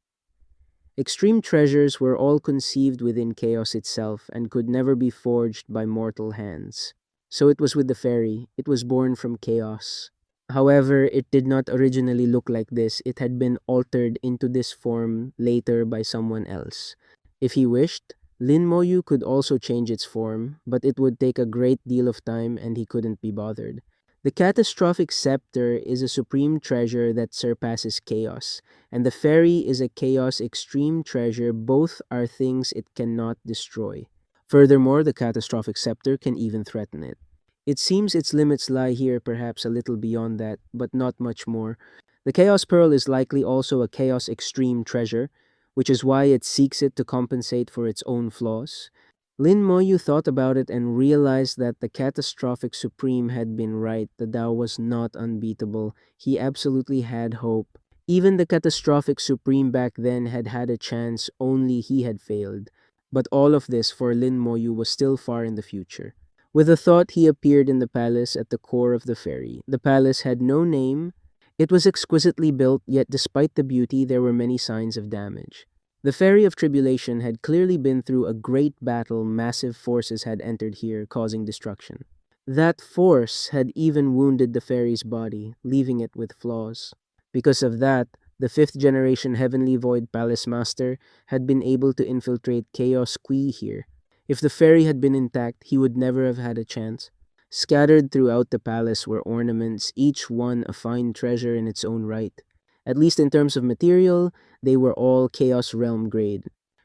Extreme treasures were all conceived within chaos itself and could never be forged by mortal hands. So it was with the fairy. It was born from chaos. However, it did not originally look like this. It had been altered into this form later by someone else. If he wished, Lin Moyu could also change its form, but it would take a great deal of time and he couldn't be bothered. The Catastrophic Scepter is a supreme treasure that surpasses chaos, and the fairy is a chaos extreme treasure. Both are things it cannot destroy. Furthermore, the Catastrophic Scepter can even threaten it. It seems its limits lie here, perhaps a little beyond that, but not much more. The Chaos Pearl is likely also a chaos extreme treasure, which is why it seeks it to compensate for its own flaws. Lin Moyu thought about it and realized that the catastrophic Supreme had been right. The Tao was not unbeatable. He absolutely had hope. Even the catastrophic Supreme back then had had a chance, only he had failed. But all of this for Lin Moyu was still far in the future. With a thought, he appeared in the palace at the core of the fairy. The palace had no name. It was exquisitely built, yet despite the beauty, there were many signs of damage. The Fairy of Tribulation had clearly been through a great battle. Massive forces had entered here, causing destruction. That force had even wounded the fairy's body, leaving it with flaws. Because of that, the 5th generation Heavenly Void Palace Master had been able to infiltrate Chaos Qui here. If the fairy had been intact, he would never have had a chance. Scattered throughout the palace were ornaments, each one a fine treasure in its own right. At least in terms of material, they were all Chaos Realm grade.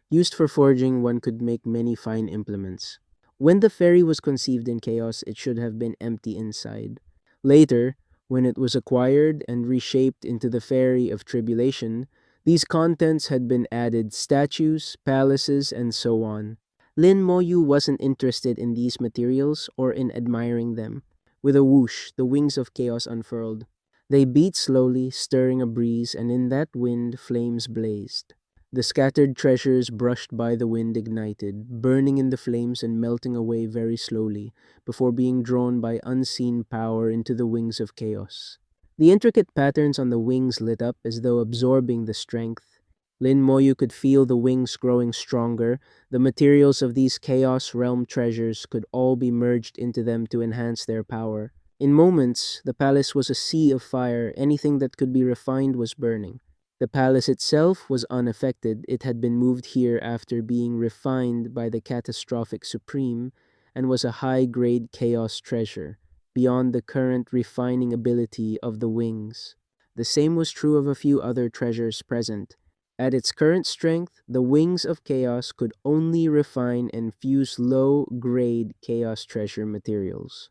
Used for forging, one could make many fine implements. When the fairy was conceived in chaos, it should have been empty inside. Later, when it was acquired and reshaped into the Fairy of Tribulation, these contents had been added: statues, palaces, and so on. Lin Moyu wasn't interested in these materials or in admiring them. With a whoosh, the wings of chaos unfurled. They beat slowly, stirring a breeze, and in that wind flames blazed. The scattered treasures brushed by the wind ignited, burning in the flames and melting away very slowly, before being drawn by unseen power into the wings of chaos. The intricate patterns on the wings lit up as though absorbing the strength. Lin Moyu could feel the wings growing stronger. The materials of these Chaos Realm treasures could all be merged into them to enhance their power. In moments, the palace was a sea of fire, anything that could be refined was burning. The palace itself was unaffected, it had been moved here after being refined by the Catastrophic Supreme and was a high-grade chaos treasure, beyond the current refining ability of the wings. The same was true of a few other treasures present. At its current strength, the wings of chaos could only refine and fuse low-grade chaos treasure materials.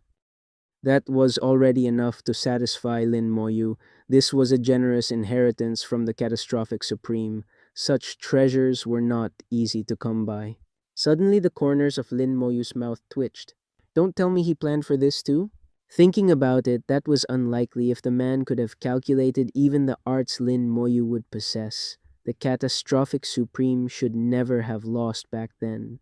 That was already enough to satisfy Lin Moyu. This was a generous inheritance from the Catastrophic Supreme. Such treasures were not easy to come by. Suddenly the corners of Lin Moyu's mouth twitched. Don't tell me he planned for this too? Thinking about it, that was unlikely if the man could have calculated even the arts Lin Moyu would possess. The Catastrophic Supreme should never have lost back then.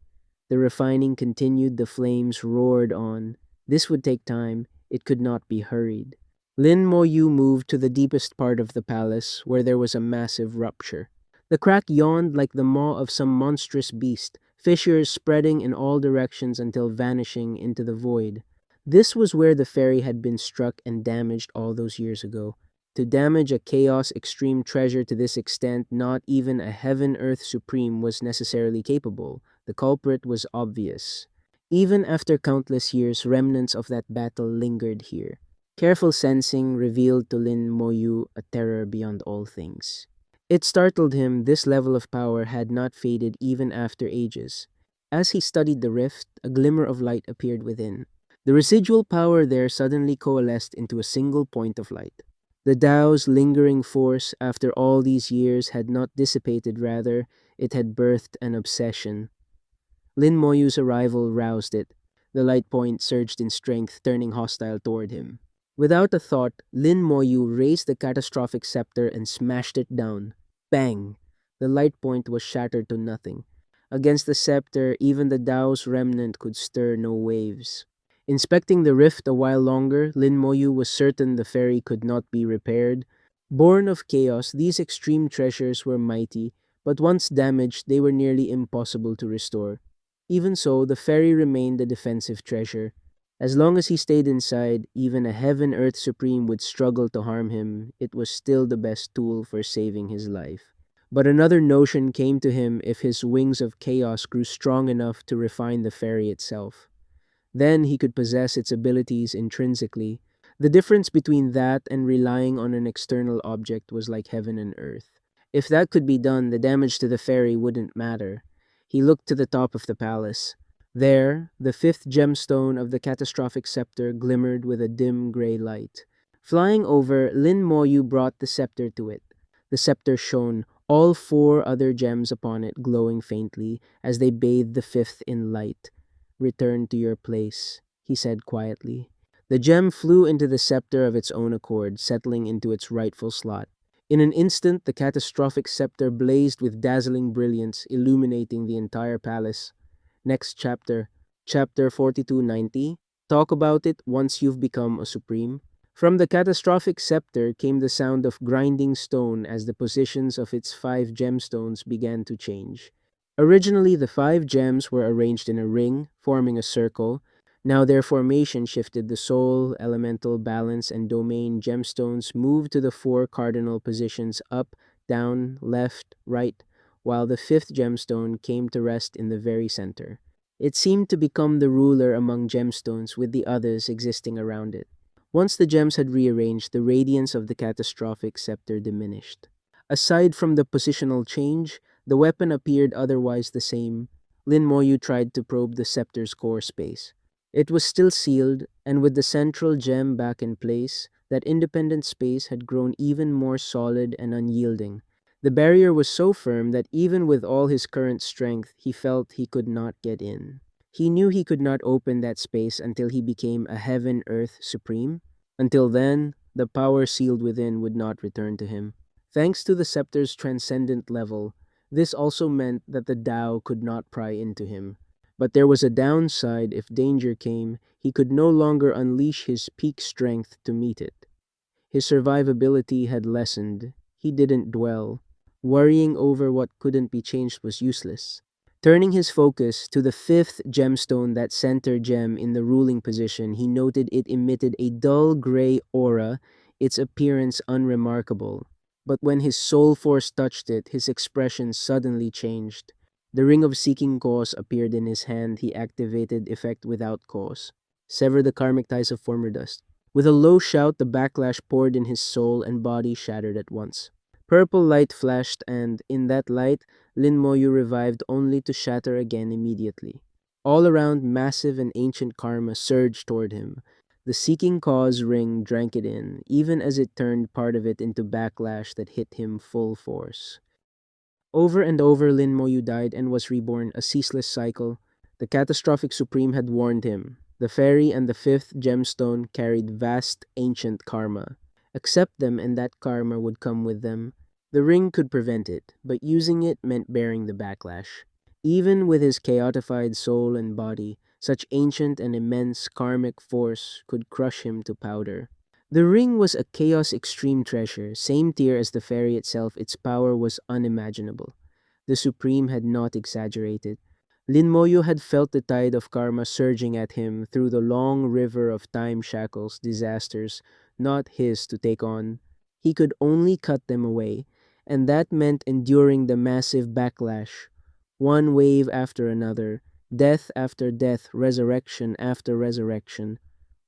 The refining continued, the flames roared on. This would take time, it could not be hurried. Lin Moyu moved to the deepest part of the palace, where there was a massive rupture. The crack yawned like the maw of some monstrous beast, fissures spreading in all directions until vanishing into the void. This was where the ferry had been struck and damaged all those years ago. To damage a Chaos Extreme treasure to this extent, not even a Heaven Earth Supreme was necessarily capable. The culprit was obvious. Even after countless years, remnants of that battle lingered here. Careful sensing revealed to Lin Moyu a terror beyond all things. It startled him this level of power had not faded even after ages. As he studied the rift, a glimmer of light appeared within. The residual power there suddenly coalesced into a single point of light. The Tao's lingering force after all these years had not dissipated, rather, it had birthed an obsession. Lin Moyu's arrival roused it. The light point surged in strength, turning hostile toward him. Without a thought, Lin Moyu raised the catastrophic scepter and smashed it down. Bang! The light point was shattered to nothing. Against the scepter, even the Tao's remnant could stir no waves. Inspecting the rift a while longer, Lin Moyu was certain the ferry could not be repaired. Born of chaos, these extreme treasures were mighty, but once damaged, they were nearly impossible to restore. Even so, the ferry remained a defensive treasure. As long as he stayed inside, even a Heaven Earth Supreme would struggle to harm him. It was still the best tool for saving his life. But another notion came to him: if his wings of chaos grew strong enough to refine the ferry itself, then he could possess its abilities intrinsically. The difference between that and relying on an external object was like heaven and earth. If that could be done, the damage to the ferry wouldn't matter. He looked to the top of the palace. There, the fifth gemstone of the catastrophic scepter glimmered with a dim gray light. Flying over, Lin Moyu brought the scepter to it. The scepter shone, all four other gems upon it glowing faintly as they bathed the fifth in light. "Return to your place," he said quietly. The gem flew into the scepter of its own accord, settling into its rightful slot. In an instant, the catastrophic scepter blazed with dazzling brilliance, illuminating the entire palace. Next chapter, chapter 4290. Talk about it once you've become a supreme. From the catastrophic scepter came the sound of grinding stone as the positions of its 5 gemstones began to change. Originally, the 5 gems were arranged in a ring, forming a circle. Now their formation shifted. The soul, elemental, balance, and domain gemstones moved to the 4 cardinal positions: up, down, left, right, while the 5th gemstone came to rest in the very center. It seemed to become the ruler among gemstones, with the others existing around it. Once the gems had rearranged, the radiance of the catastrophic scepter diminished. Aside from the positional change, the weapon appeared otherwise the same. Lin Moyu tried to probe the scepter's core space. It was still sealed, and with the central gem back in place, that independent space had grown even more solid and unyielding. The barrier was so firm that even with all his current strength, he felt he could not get in. He knew he could not open that space until he became a Heaven-Earth Supreme. Until then, the power sealed within would not return to him. Thanks to the scepter's transcendent level, this also meant that the Tao could not pry into him. But there was a downside. If danger came, he could no longer unleash his peak strength to meet it. His survivability had lessened. He didn't dwell. Worrying over what couldn't be changed was useless. Turning his focus to the fifth gemstone, that center gem in the ruling position, he noted it emitted a dull gray aura, its appearance unremarkable. But when his soul force touched it, his expression suddenly changed. The ring of seeking cause appeared in his hand. He activated effect without cause. Sever the karmic ties of former dust. With a low shout, the backlash poured in his soul and body shattered at once. Purple light flashed, and in that light, Lin Moyu revived only to shatter again immediately. All around, massive and ancient karma surged toward him. The seeking cause ring drank it in, even as it turned part of it into backlash that hit him full force. Over and over, Lin Moyu died and was reborn, a ceaseless cycle. The Catastrophic Supreme had warned him. The fairy and the fifth gemstone carried vast ancient karma. Accept them and that karma would come with them. The ring could prevent it, but using it meant bearing the backlash. Even with his chaotified soul and body, such ancient and immense karmic force could crush him to powder. The ring was a chaos extreme treasure, same tier as the fairy itself. Its power was unimaginable. The Supreme had not exaggerated. Lin Moyu had felt the tide of karma surging at him through the long river of time shackles, disasters, not his to take on. He could only cut them away, and that meant enduring the massive backlash. One wave after another, death after death, resurrection after resurrection.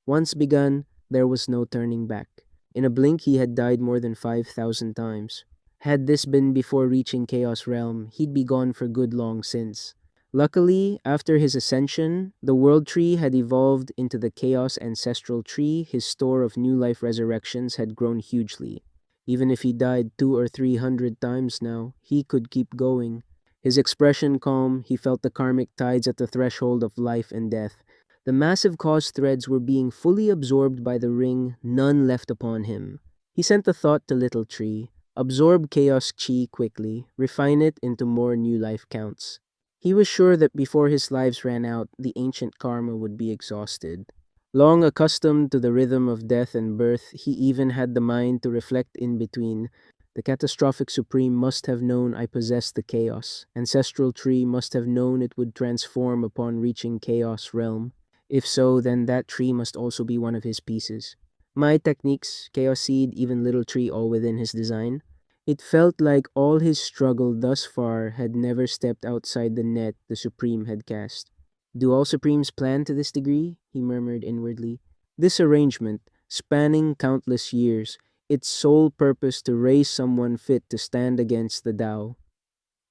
Once begun, there was no turning back. In a blink, he had died more than 5,000 times. Had this been before reaching Chaos Realm, he'd be gone for good long since. Luckily, after his ascension, the World Tree had evolved into the Chaos Ancestral Tree. His store of new life resurrections had grown hugely. Even if he died 200 or 300 times now, he could keep going. His expression calm, he felt the karmic tides at the threshold of life and death. The massive cause threads were being fully absorbed by the ring, none left upon him. He sent the thought to Little Tree, absorb chaos chi quickly, refine it into more new life counts. He was sure that before his lives ran out, the ancient karma would be exhausted. Long accustomed to the rhythm of death and birth, he even had the mind to reflect in between. The Catastrophic Supreme must have known I possessed the chaos. Ancestral Tree must have known it would transform upon reaching Chaos Realm. If so, then that tree must also be one of his pieces. My techniques, Chaos Seed, even Little Tree, all within his design. It felt like all his struggle thus far had never stepped outside the net the Supreme had cast. Do all Supremes plan to this degree? He murmured inwardly. This arrangement, spanning countless years, its sole purpose to raise someone fit to stand against the Tao.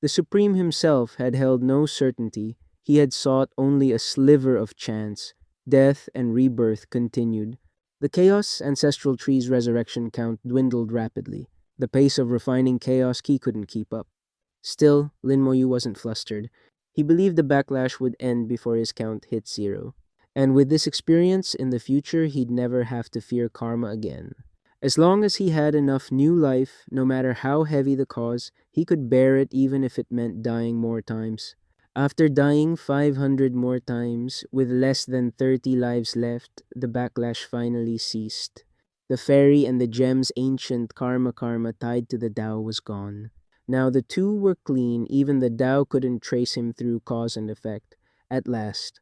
The Supreme himself had held no certainty. He had sought only a sliver of chance. Death and rebirth continued. The Chaos Ancestral Tree's resurrection count dwindled rapidly. The pace of refining chaos he couldn't keep up. Still, Lin Moyu wasn't flustered. He believed the backlash would end before his count hit 0. And with this experience, in the future he'd never have to fear karma again. As long as he had enough new life, no matter how heavy the cause, he could bear it even if it meant dying more times. After dying 500 more times, with less than 30 lives left, the backlash finally ceased. The fairy and the gem's ancient karma tied to the Tao was gone. Now the two were clean, even the Tao couldn't trace him through cause and effect. At last.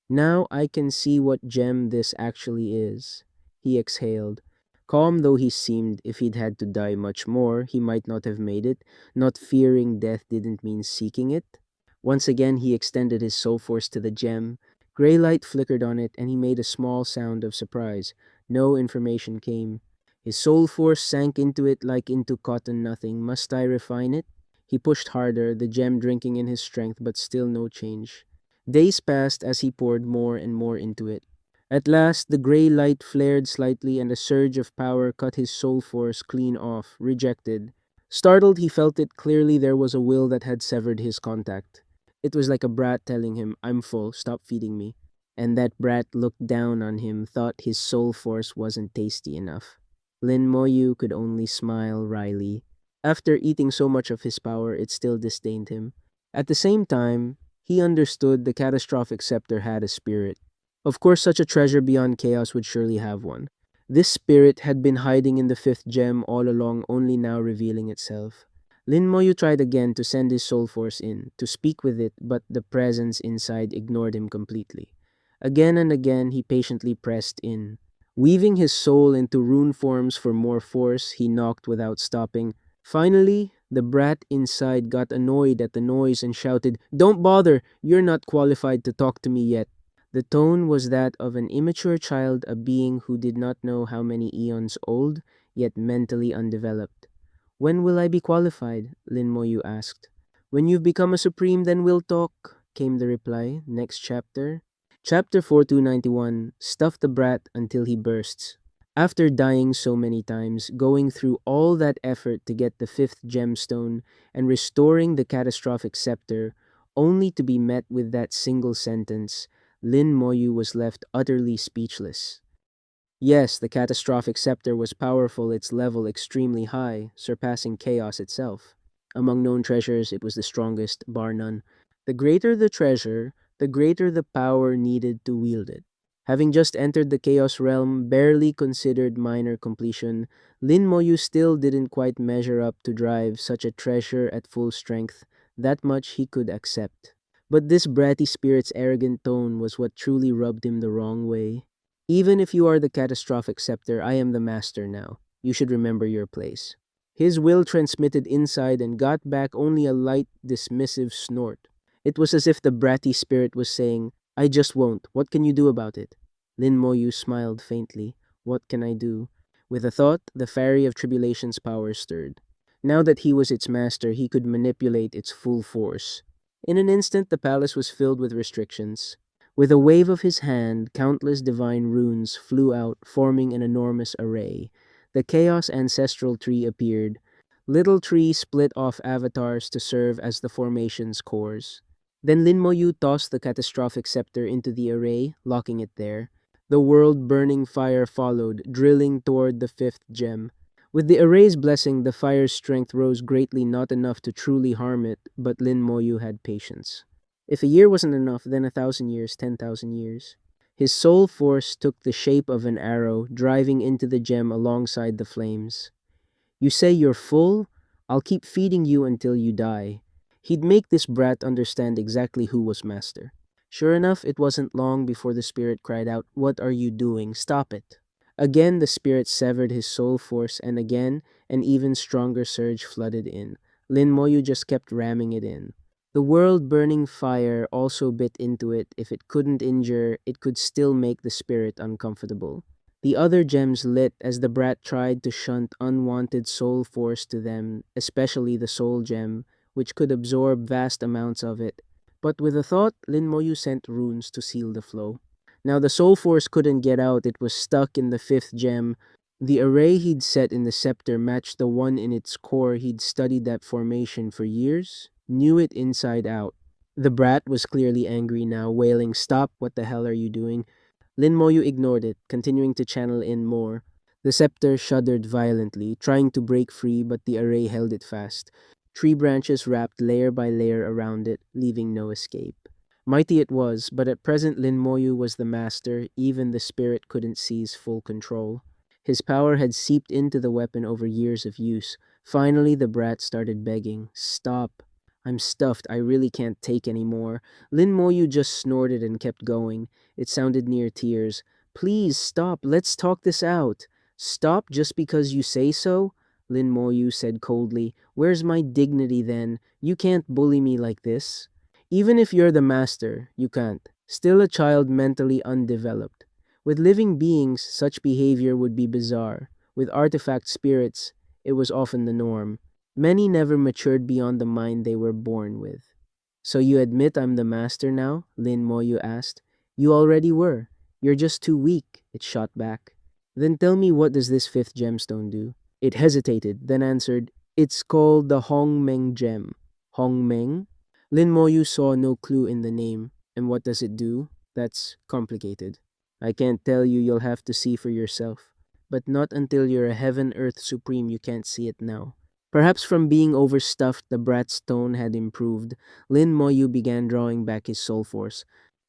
Now I can see what gem this actually is. He exhaled. Calm though he seemed, if he'd had to die much more, he might not have made it. Not fearing death didn't mean seeking it. Once again he extended his soul force to the gem. Gray light flickered on it, and he made a small sound of surprise. No information came. His soul force sank into it like into cotton nothing. Must I refine it? He pushed harder, the gem drinking in his strength, but still no change. Days passed as he poured more and more into it. At last, the gray light flared slightly, and a surge of power cut his soul force clean off, rejected. Startled, he felt it clearly. There was a will that had severed his contact. It was like a brat telling him, "I'm full, stop feeding me." And that brat looked down on him, thought his soul force wasn't tasty enough. Lin Moyu could only smile wryly. After eating so much of his power, it still disdained him. At the same time, he understood the Catastrophic Scepter had a spirit. Of course, such a treasure beyond chaos would surely have one. This spirit had been hiding in the fifth gem all along, only now revealing itself. Lin Moyu tried again to send his soul force in, to speak with it, but the presence inside ignored him completely. Again and again he patiently pressed in. Weaving his soul into rune forms for more force, he knocked without stopping. Finally, the brat inside got annoyed at the noise and shouted, "Don't bother! You're not qualified to talk to me yet." The tone was that of an immature child, a being who did not know how many eons old, yet mentally undeveloped. "When will I be qualified?" Lin Moyu asked. "When you've become a supreme, then we'll talk," came the reply. Next chapter. Chapter 4291. Stuff the Brat Until He Bursts. After dying so many times, going through all that effort to get the fifth gemstone, and restoring the catastrophic scepter, only to be met with that single sentence, Lin Moyu was left utterly speechless. Yes, the catastrophic scepter was powerful, its level extremely high, surpassing chaos itself. Among known treasures, it was the strongest, bar none. The greater the treasure, the greater the power needed to wield it. Having just entered the chaos realm, barely considered minor completion, Lin Moyu still didn't quite measure up to drive such a treasure at full strength. That much he could accept. But this bratty spirit's arrogant tone was what truly rubbed him the wrong way. "Even if you are the catastrophic scepter, I am the master now. You should remember your place." His will transmitted inside and got back only a light, dismissive snort. It was as if the bratty spirit was saying, "I just won't. What can you do about it?" Lin Moyu smiled faintly. "What can I do?" With a thought, the fairy of tribulation's power stirred. Now that he was its master, he could manipulate its full force. In an instant, the palace was filled with restrictions. With a wave of his hand, countless divine runes flew out, forming an enormous array. The Chaos Ancestral Tree appeared. Little trees split off avatars to serve as the formation's cores. Then Lin Moyu tossed the catastrophic scepter into the array, locking it there. The world-burning fire followed, drilling toward the fifth gem. With the array's blessing, the fire's strength rose greatly, not enough to truly harm it, but Lin Moyu had patience. If a year wasn't enough, then 1,000 years, 10,000 years. His soul force took the shape of an arrow, driving into the gem alongside the flames. "You say you're full? I'll keep feeding you until you die." He'd make this brat understand exactly who was master. Sure enough, it wasn't long before the spirit cried out, "What are you doing? Stop it!" Again the spirit severed his soul force, and again an even stronger surge flooded in. Lin Moyu just kept ramming it in. The world-burning fire also bit into it. If it couldn't injure, it could still make the spirit uncomfortable. The other gems lit as the brat tried to shunt unwanted soul force to them, especially the soul gem, which could absorb vast amounts of it. But with a thought, Lin Moyu sent runes to seal the flow. Now the soul force couldn't get out, it was stuck in the fifth gem. The array he'd set in the scepter matched the one in its core. He'd studied that formation for years, knew it inside out. The brat was clearly angry now, wailing, "Stop, what the hell are you doing?" Lin Moyu ignored it, continuing to channel in more. The scepter shuddered violently, trying to break free, but the array held it fast. Tree branches wrapped layer by layer around it, leaving no escape. Mighty it was, but at present Lin Moyu was the master. Even the spirit couldn't seize full control. His power had seeped into the weapon over years of use. Finally, the brat started begging, "Stop. I'm stuffed. I really can't take any more." Lin Moyu just snorted and kept going. It sounded near tears. "Please, stop. Let's talk this out." "Stop just because you say so?" Lin Moyu said coldly. "Where's my dignity then? You can't bully me like this." "Even if you're the master, you can't. Still a child mentally undeveloped. With living beings, such behavior would be bizarre. With artifact spirits, it was often the norm. Many never matured beyond the mind they were born with." "So you admit I'm the master now?" Lin Moyu asked. "You already were. You're just too weak," it shot back. "Then tell me, what does this fifth gemstone do?" It hesitated, then answered, "It's called the Hong Meng gem." "Hong Meng?" Lin Moyu saw no clue in the name. "And what does it do?" "That's complicated. I can't tell you, you'll have to see for yourself. But not until you're a Heaven-Earth Supreme you can't see it now." Perhaps from being overstuffed, the brat's tone had improved. Lin Moyu began drawing back his soul force.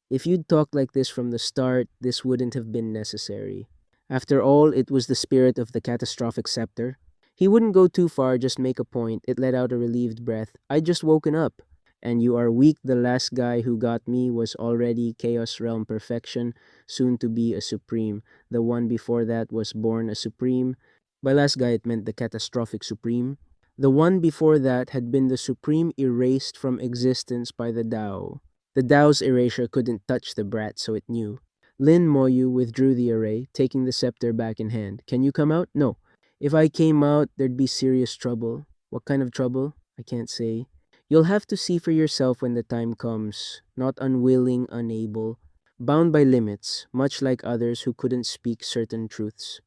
"If you'd talked like this from the start, this wouldn't have been necessary. After all, it was the spirit of the catastrophic scepter. He wouldn't go too far, just make a point. It let out a relieved breath. I'd just woken up. And you are weak. The last guy who got me was already Chaos Realm Perfection, soon to be a Supreme. The one before that was born a Supreme. By last guy, it meant the Catastrophic Supreme. The one before that had been the Supreme erased from existence by the Tao. The Tao's erasure couldn't touch the brat, so it knew. Lin Moyu withdrew the array, taking the scepter back in hand. Can you come out? No. If I came out, there'd be serious trouble. What kind of trouble? I can't say. You'll have to see for yourself when the time comes, not unwilling, unable, bound by limits, much like others who couldn't speak certain truths.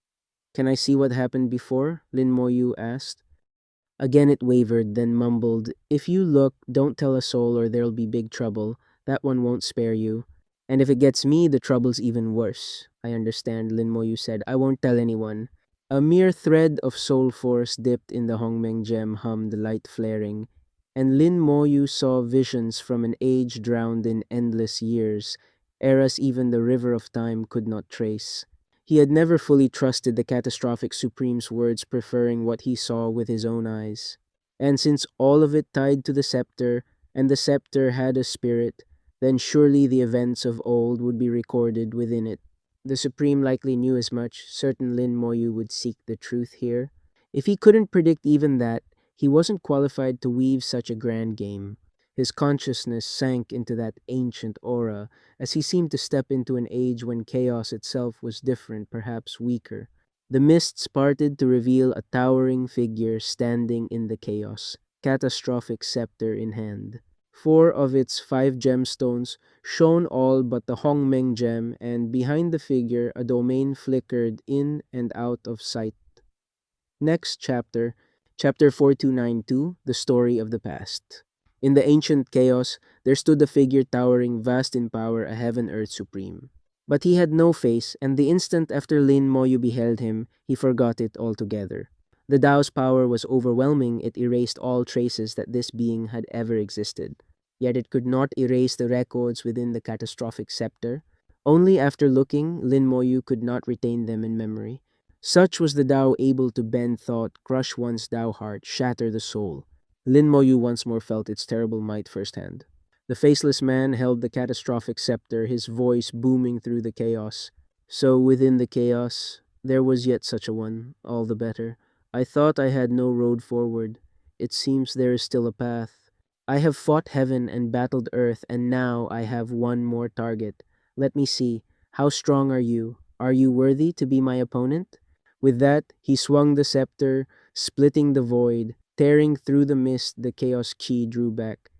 Can I see what happened before? Lin Moyu asked. Again it wavered, then mumbled, If you look, don't tell a soul or there'll be big trouble. That one won't spare you. And if it gets me, the trouble's even worse. I understand, Lin Moyu said. I won't tell anyone. A mere thread of soul force dipped in the Hongmeng gem hummed, light flaring. And Lin Moyu saw visions from an age drowned in endless years, eras even the river of time could not trace. He had never fully trusted the Catastrophic Supreme's words, preferring what he saw with his own eyes. And since all of it tied to the scepter, and the scepter had a spirit, then surely the events of old would be recorded within it. The Supreme likely knew as much. Certain Lin Moyu would seek the truth here. If he couldn't predict even that, he wasn't qualified to weave such a grand game. His consciousness sank into that ancient aura, as he seemed to step into an age when chaos itself was different, perhaps weaker. The mists parted to reveal a towering figure standing in the chaos, catastrophic scepter in hand. 4 of its 5 gemstones shone all but the Hongmeng gem, and behind the figure a domain flickered in and out of sight. Next chapter, Chapter 4292, The Story of the Past. In the ancient chaos, there stood a figure towering vast in power, a heaven-earth supreme. But he had no face, and the instant after Lin Moyu beheld him, he forgot it altogether. The Tao's power was overwhelming. It erased all traces that this being had ever existed. Yet it could not erase the records within the catastrophic scepter. Only after looking, Lin Moyu could not retain them in memory. Such was the Tao, able to bend thought, crush one's Tao heart, shatter the soul. Lin Moyu once more felt its terrible might firsthand. The faceless man held the catastrophic scepter, his voice booming through the chaos. So within the chaos, there was yet such a one, all the better. I thought I had no road forward. It seems there is still a path. I have fought heaven and battled earth, and now I have one more target. Let me see. How strong are you? Are you worthy to be my opponent? With that, he swung the scepter, splitting the void. Tearing through the mist, the chaos chi drew back.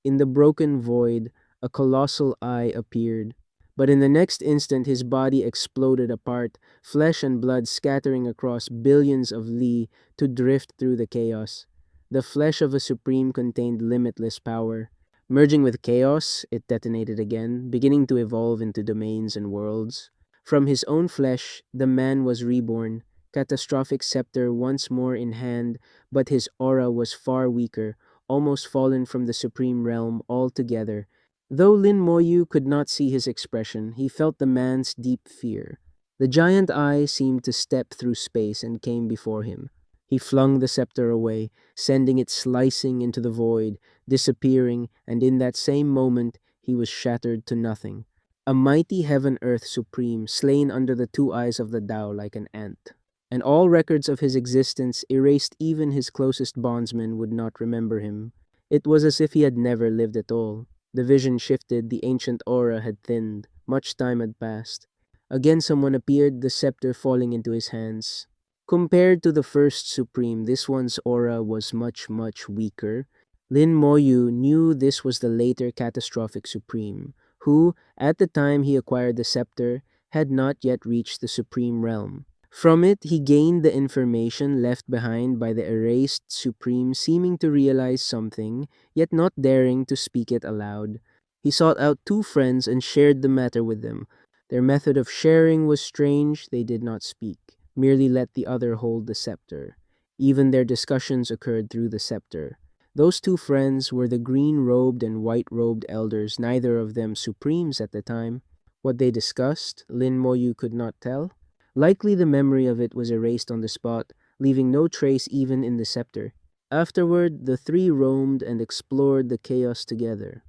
In the broken void, a colossal eye appeared. But in the next instant, his body exploded apart, flesh and blood scattering across billions of li to drift through the chaos. The flesh of a supreme contained limitless power. Merging with chaos, it detonated again, beginning to evolve into domains and worlds. From his own flesh, the man was reborn, catastrophic scepter once more in hand, but his aura was far weaker, almost fallen from the supreme realm altogether. Though Lin Moyu could not see his expression, he felt the man's deep fear. The giant eye seemed to step through space and came before him. He flung the scepter away, sending it slicing into the void, disappearing, and in that same moment he was shattered to nothing. A mighty heaven-earth supreme, slain under the 2 eyes of the Tao like an ant. And all records of his existence, erased, even his closest bondsmen would not remember him. It was as if he had never lived at all. The vision shifted, the ancient aura had thinned, much time had passed. Again someone appeared, the scepter falling into his hands. Compared to the first supreme, this one's aura was much, much weaker. Lin Moyu knew this was the later catastrophic supreme, who, at the time he acquired the scepter, had not yet reached the supreme realm. From it, he gained the information left behind by the erased Supreme, seeming to realize something, yet not daring to speak it aloud. He sought out 2 friends and shared the matter with them. Their method of sharing was strange. They did not speak, merely let the other hold the scepter. Even their discussions occurred through the scepter. Those 2 friends were the green-robed and white-robed elders, neither of them supremes at the time. What they discussed, Lin Moyu could not tell. Likely the memory of it was erased on the spot. leaving no trace even in the scepter. Afterward, the three roamed and explored the chaos together.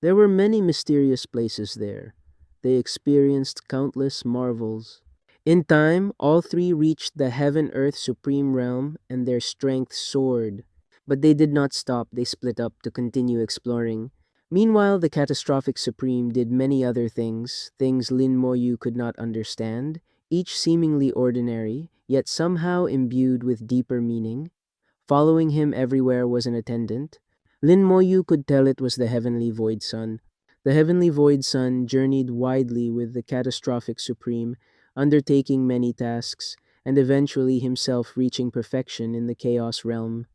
There were many mysterious places there. They experienced countless marvels. In time, all three reached the heaven-earth supreme realm, and their strength soared. But they did not stop, they split up to continue exploring. Meanwhile, the Catastrophic Supreme did many other things, things Lin Moyu could not understand, each seemingly ordinary, yet somehow imbued with deeper meaning. Following him everywhere was an attendant. Lin Moyu could tell it was the Heavenly Void Sun. The Heavenly Void Sun journeyed widely with the Catastrophic Supreme, undertaking many tasks, and eventually himself reaching perfection in the Chaos Realm.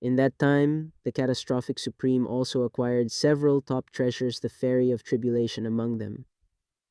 In that time, the Catastrophic Supreme also acquired several top treasures, the Fairy of Tribulation among them.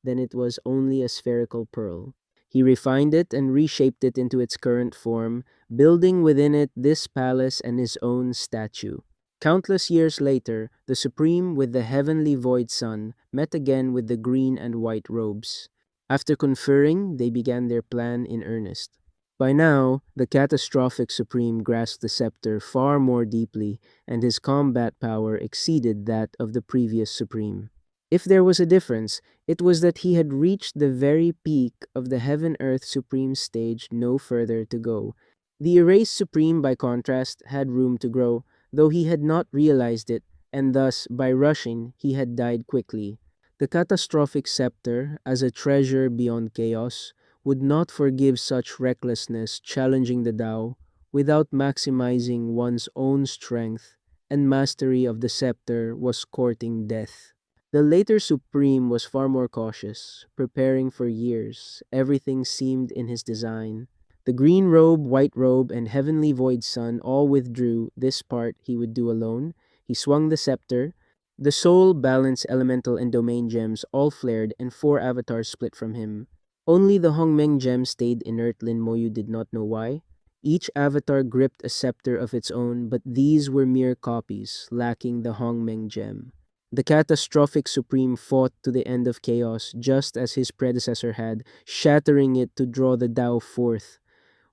Then it was only a spherical pearl. He refined it and reshaped it into its current form, building within it this palace and his own statue. Countless years later, the Supreme with the heavenly void sun met again with the green and white robes. After conferring, they began their plan in earnest. By now, the Catastrophic Supreme grasped the scepter far more deeply, and his combat power exceeded that of the previous Supreme. If there was a difference, it was that he had reached the very peak of the Heaven-Earth Supreme stage, no further to go. The Erased Supreme, by contrast, had room to grow, though he had not realized it, and thus, by rushing, he had died quickly. The Catastrophic Scepter, as a treasure beyond chaos, would not forgive such recklessness, challenging the Tao without maximizing one's own strength, and mastery of the scepter was courting death. The later Supreme was far more cautious, preparing for years. Everything seemed in his design. The green robe, white robe, and heavenly void sun all withdrew. This part he would do alone. He swung the scepter. The soul, balance, elemental, and domain gems all flared, and four avatars split from him. Only the Hongmeng gem stayed inert. Lin Moyu did not know why. Each avatar gripped a scepter of its own, but these were mere copies, lacking the Hongmeng gem. The Catastrophic Supreme fought to the end of chaos, just as his predecessor had, shattering it to draw the Tao forth.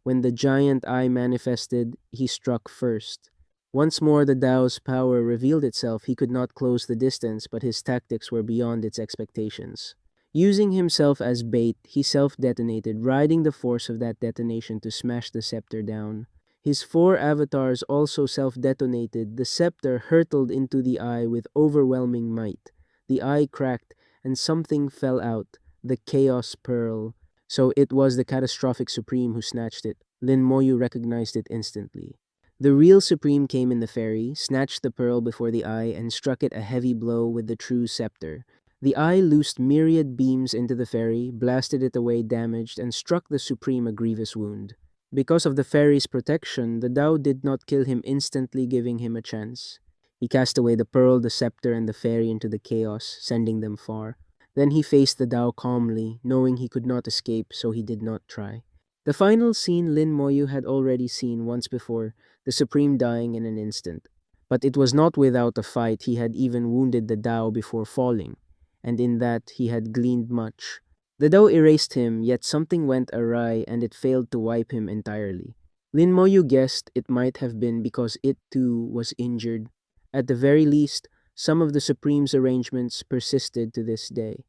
When the giant eye manifested, he struck first. Once more the Tao's power revealed itself. He could not close the distance, but his tactics were beyond its expectations. Using himself as bait, he self-detonated, riding the force of that detonation to smash the scepter down. His four avatars also self-detonated. The scepter hurtled into the eye with overwhelming might. The eye cracked, and something fell out, the Chaos Pearl. So it was the Catastrophic Supreme who snatched it. Lin Moyu recognized it instantly. The real Supreme came in the fairy, snatched the pearl before the eye, and struck it a heavy blow with the true scepter. The eye loosed myriad beams into the fairy, blasted it away damaged, and struck the Supreme a grievous wound. Because of the fairy's protection, the Tao did not kill him instantly, giving him a chance. He cast away the pearl, the scepter, and the fairy into the chaos, sending them far. Then he faced the Tao calmly, knowing he could not escape, so he did not try. The final scene Lin Moyu had already seen once before, the Supreme dying in an instant. But it was not without a fight. He had even wounded the Tao before falling, and in that he had gleaned much. The Tao erased him, yet something went awry and it failed to wipe him entirely. Lin Moyu guessed it might have been because it too was injured. At the very least, some of the Supreme's arrangements persisted to this day.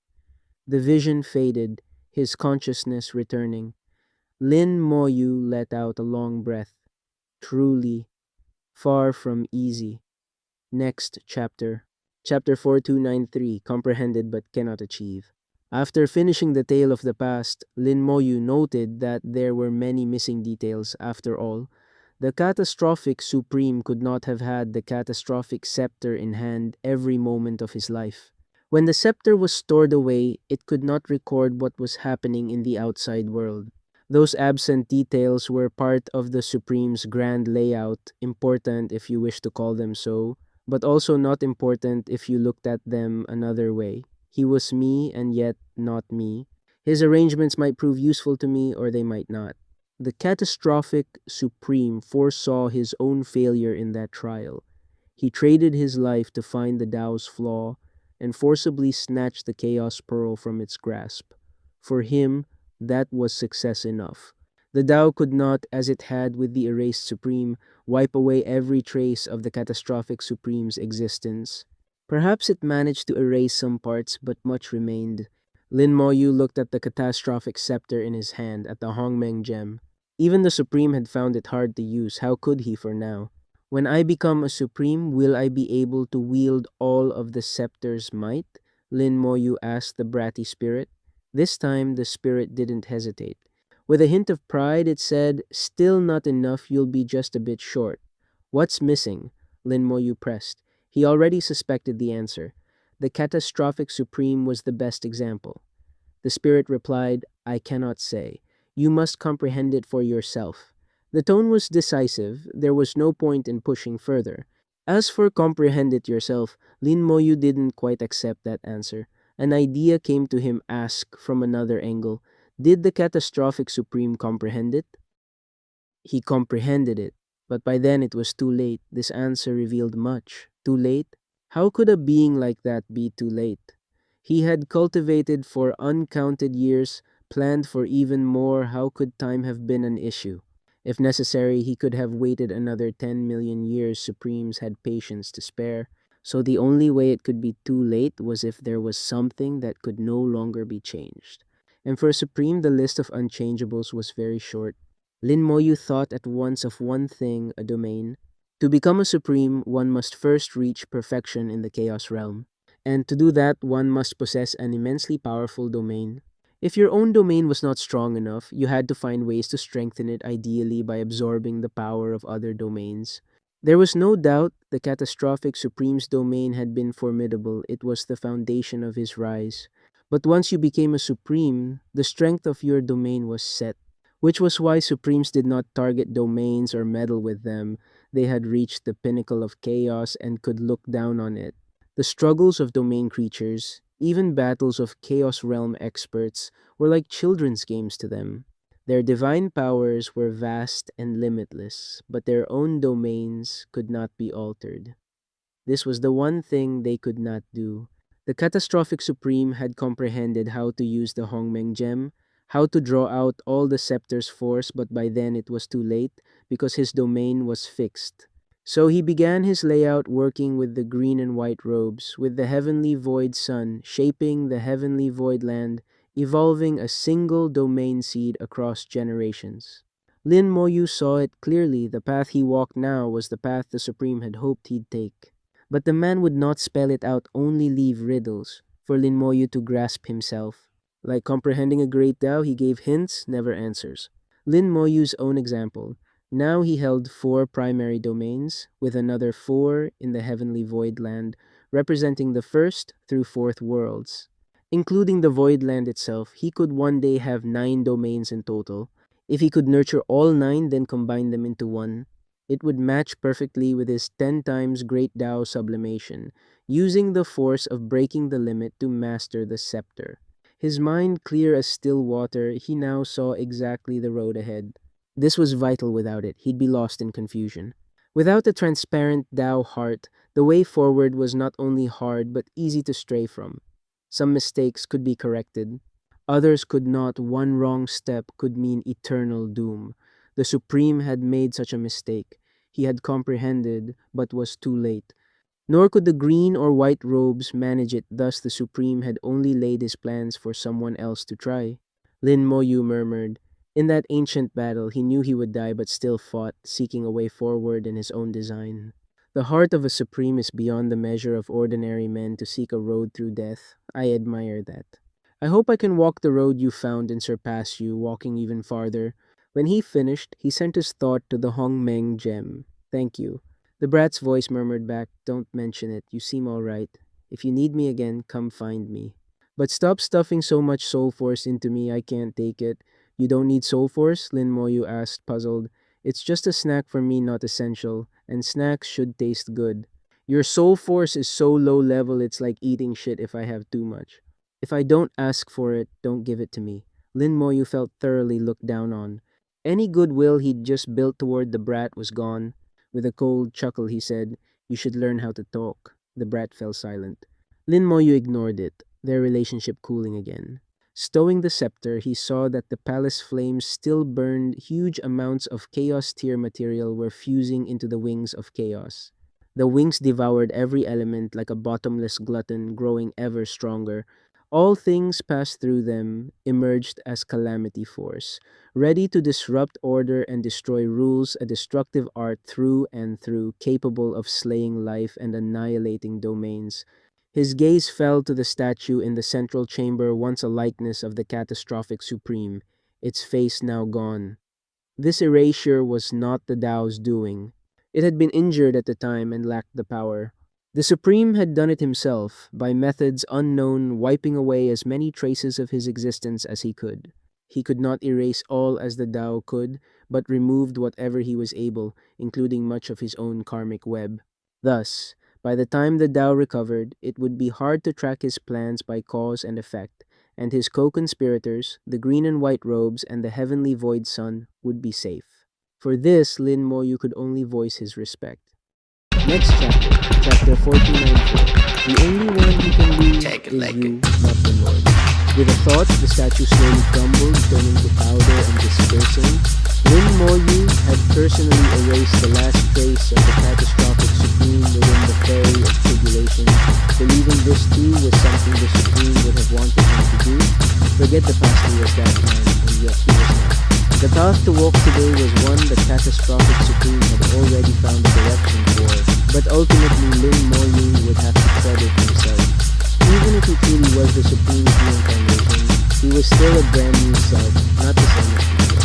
The vision faded, his consciousness returning. Lin Moyu let out a long breath. Truly, far from easy. Next chapter. Chapter 4293, Comprehended but Cannot Achieve. After finishing the tale of the past, Lin Moyu noted that there were many missing details. After all, the Catastrophic Supreme could not have had the Catastrophic Scepter in hand every moment of his life. When the scepter was stored away, it could not record what was happening in the outside world. Those absent details were part of the Supreme's grand layout, important if you wish to call them so, but also not important if you looked at them another way. He was me and yet not me. His arrangements might prove useful to me or they might not. The Catastrophic Supreme foresaw his own failure in that trial. He traded his life to find the Tao's flaw and forcibly snatched the Chaos Pearl from its grasp. For him, that was success enough. The Tao could not, as it had with the erased Supreme, wipe away every trace of the catastrophic Supreme's existence. Perhaps it managed to erase some parts, but much remained. Lin Moyu looked at the catastrophic scepter in his hand, at the Hongmeng gem. Even the Supreme had found it hard to use. How could he for now? When I become a Supreme, will I be able to wield all of the scepter's might? Lin Moyu asked the bratty spirit. This time, the spirit didn't hesitate. With a hint of pride, it said, "Still not enough, you'll be just a bit short." "What's missing?" Lin Moyu pressed. He already suspected the answer. The catastrophic Supreme was the best example. The spirit replied, "I cannot say. You must comprehend it for yourself." The tone was decisive. There was no point in pushing further. As for comprehend it yourself, Lin Moyu didn't quite accept that answer. An idea came to him asked from another angle. Did the catastrophic Supreme comprehend it? He comprehended it, but by then it was too late. This answer revealed much. Too late? How could a being like that be too late? He had cultivated for uncounted years, planned for even more. How could time have been an issue? If necessary, he could have waited another 10 million years. Supremes had patience to spare. So the only way it could be too late was if there was something that could no longer be changed. And for a Supreme, the list of unchangeables was very short. Lin Moyu thought at once of one thing, a domain. To become a Supreme, one must first reach perfection in the Chaos realm. And to do that, one must possess an immensely powerful domain. If your own domain was not strong enough, you had to find ways to strengthen it, ideally by absorbing the power of other domains. There was no doubt the catastrophic Supreme's domain had been formidable. It was the foundation of his rise. But once you became a Supreme, the strength of your domain was set, which was why Supremes did not target domains or meddle with them. They had reached the pinnacle of chaos and could look down on it. The struggles of domain creatures, even battles of Chaos Realm experts, were like children's games to them. Their divine powers were vast and limitless, but their own domains could not be altered. This was the one thing they could not do. The catastrophic Supreme had comprehended how to use the Hongmeng gem, how to draw out all the scepter's force, but by then it was too late because his domain was fixed. So he began his layout working with the green and white robes, with the heavenly void sun, shaping the heavenly void land, evolving a single domain seed across generations. Lin Moyu saw it clearly. The path he walked now was the path the Supreme had hoped he'd take. But the man would not spell it out, only leave riddles for Lin Moyu to grasp himself. Like comprehending a great Tao, he gave hints, never answers. Lin Moyu's own example. Now he held 4 primary domains, with another 4 in the heavenly void land, representing the first through 4th worlds. Including the void land itself, he could one day have 9 domains in total. If he could nurture all 9, then combine them into one, it would match perfectly with his 10 times great Tao sublimation, using the force of breaking the limit to master the scepter. His mind clear as still water, he now saw exactly the road ahead. This was vital. Without it, he'd be lost in confusion. Without the transparent Tao heart, the way forward was not only hard but easy to stray from. Some mistakes could be corrected. Others could not. One wrong step could mean eternal doom. The Supreme had made such a mistake. He had comprehended, but was too late. Nor could the green or white robes manage it, thus the Supreme had only laid his plans for someone else to try. Lin Moyu murmured. In that ancient battle, he knew he would die but still fought, seeking a way forward in his own design. The heart of a Supreme is beyond the measure of ordinary men to seek a road through death. I admire that. I hope I can walk the road you found and surpass you, walking even farther. When he finished, he sent his thought to the Hongmeng gem. Thank you. The brat's voice murmured back, Don't mention it. You seem all right. If you need me again, come find me. But stop stuffing so much soul force into me. I can't take it. You don't need soul force? Lin Moyu asked, puzzled. It's just a snack for me, not essential. And snacks should taste good. Your soul force is so low level it's like eating shit if I have too much. If I don't ask for it, don't give it to me. Lin Moyu felt thoroughly looked down on. Any goodwill he'd just built toward the brat was gone. With a cold chuckle, he said, You should learn how to talk. The brat fell silent. Lin Moyu ignored it, their relationship cooling again. Stowing the scepter, he saw that the palace flames still burned. Huge amounts of chaos tier material were fusing into the wings of chaos. The wings devoured every element like a bottomless glutton, growing ever stronger. All things passed through them, emerged as calamity force, ready to disrupt order and destroy rules, a destructive art through and through, capable of slaying life and annihilating domains. His gaze fell to the statue in the central chamber, once a likeness of the catastrophic supreme, its face now gone. This erasure was not the Tao's doing. It had been injured at the time and lacked the power. The Supreme had done it himself, by methods unknown, wiping away as many traces of his existence as he could. He could not erase all as the Tao could, but removed whatever he was able, including much of his own karmic web. Thus, by the time the Tao recovered, it would be hard to track his plans by cause and effect, and his co-conspirators, the green and white robes and the heavenly void sun, would be safe. For this, Lin Moyu could only voice his respect. Next chapter, chapter 1494. The only one who can lose is you, not the Lord. With a thought, the statue slowly crumbled, turning to powder and dispersing. Lin Moyu had personally erased the last trace of the catastrophic supreme within the fairy of tribulation, believing this too was something the supreme would have wanted him to do. Forget the past, he was that man, and yet he was not. The path to walk today was one the catastrophic supreme had already found a direction for, but ultimately Lin Moyu would have to tread it himself. Even if he truly was the supreme's reincarnation, he was still a brand new self, not the same as before.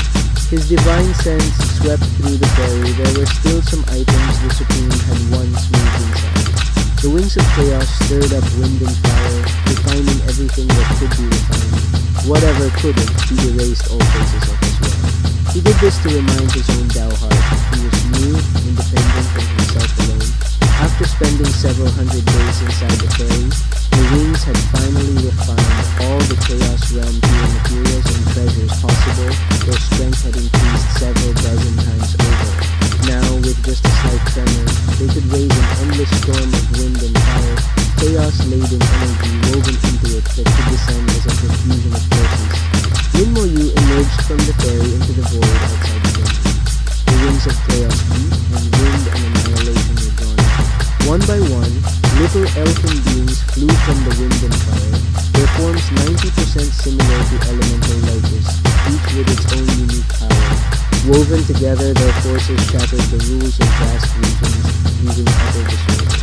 His divine sense swept through the fairy. There were still some items the supreme had once moved inside. The wings of chaos stirred up wind and fire, refining everything that could be refined. Whatever couldn't, he erased all traces of as well. He did this to remind his own Tao heart. He was new, independent from himself alone. After spending several hundred days inside the fairy, the wings had finally refined all the chaos realm pure materials and treasures possible. Their strength had increased several dozen times over. Now, with just a slight tremor, they could raise an endless storm of wind and fire, chaos-laden energy woven into it that could descend as a profusion of forces. Lin Moyu emerged from the fairy into the void outside the kingdom. The winds of chaos beat, and wind and annihilation were drawn. One by one, little elfin beings flew from the wind and fire, their forms 90% similar to elemental lotus, each with its own unique power. Woven together, their forces shattered the rules of vast regions, leaving utter disorder.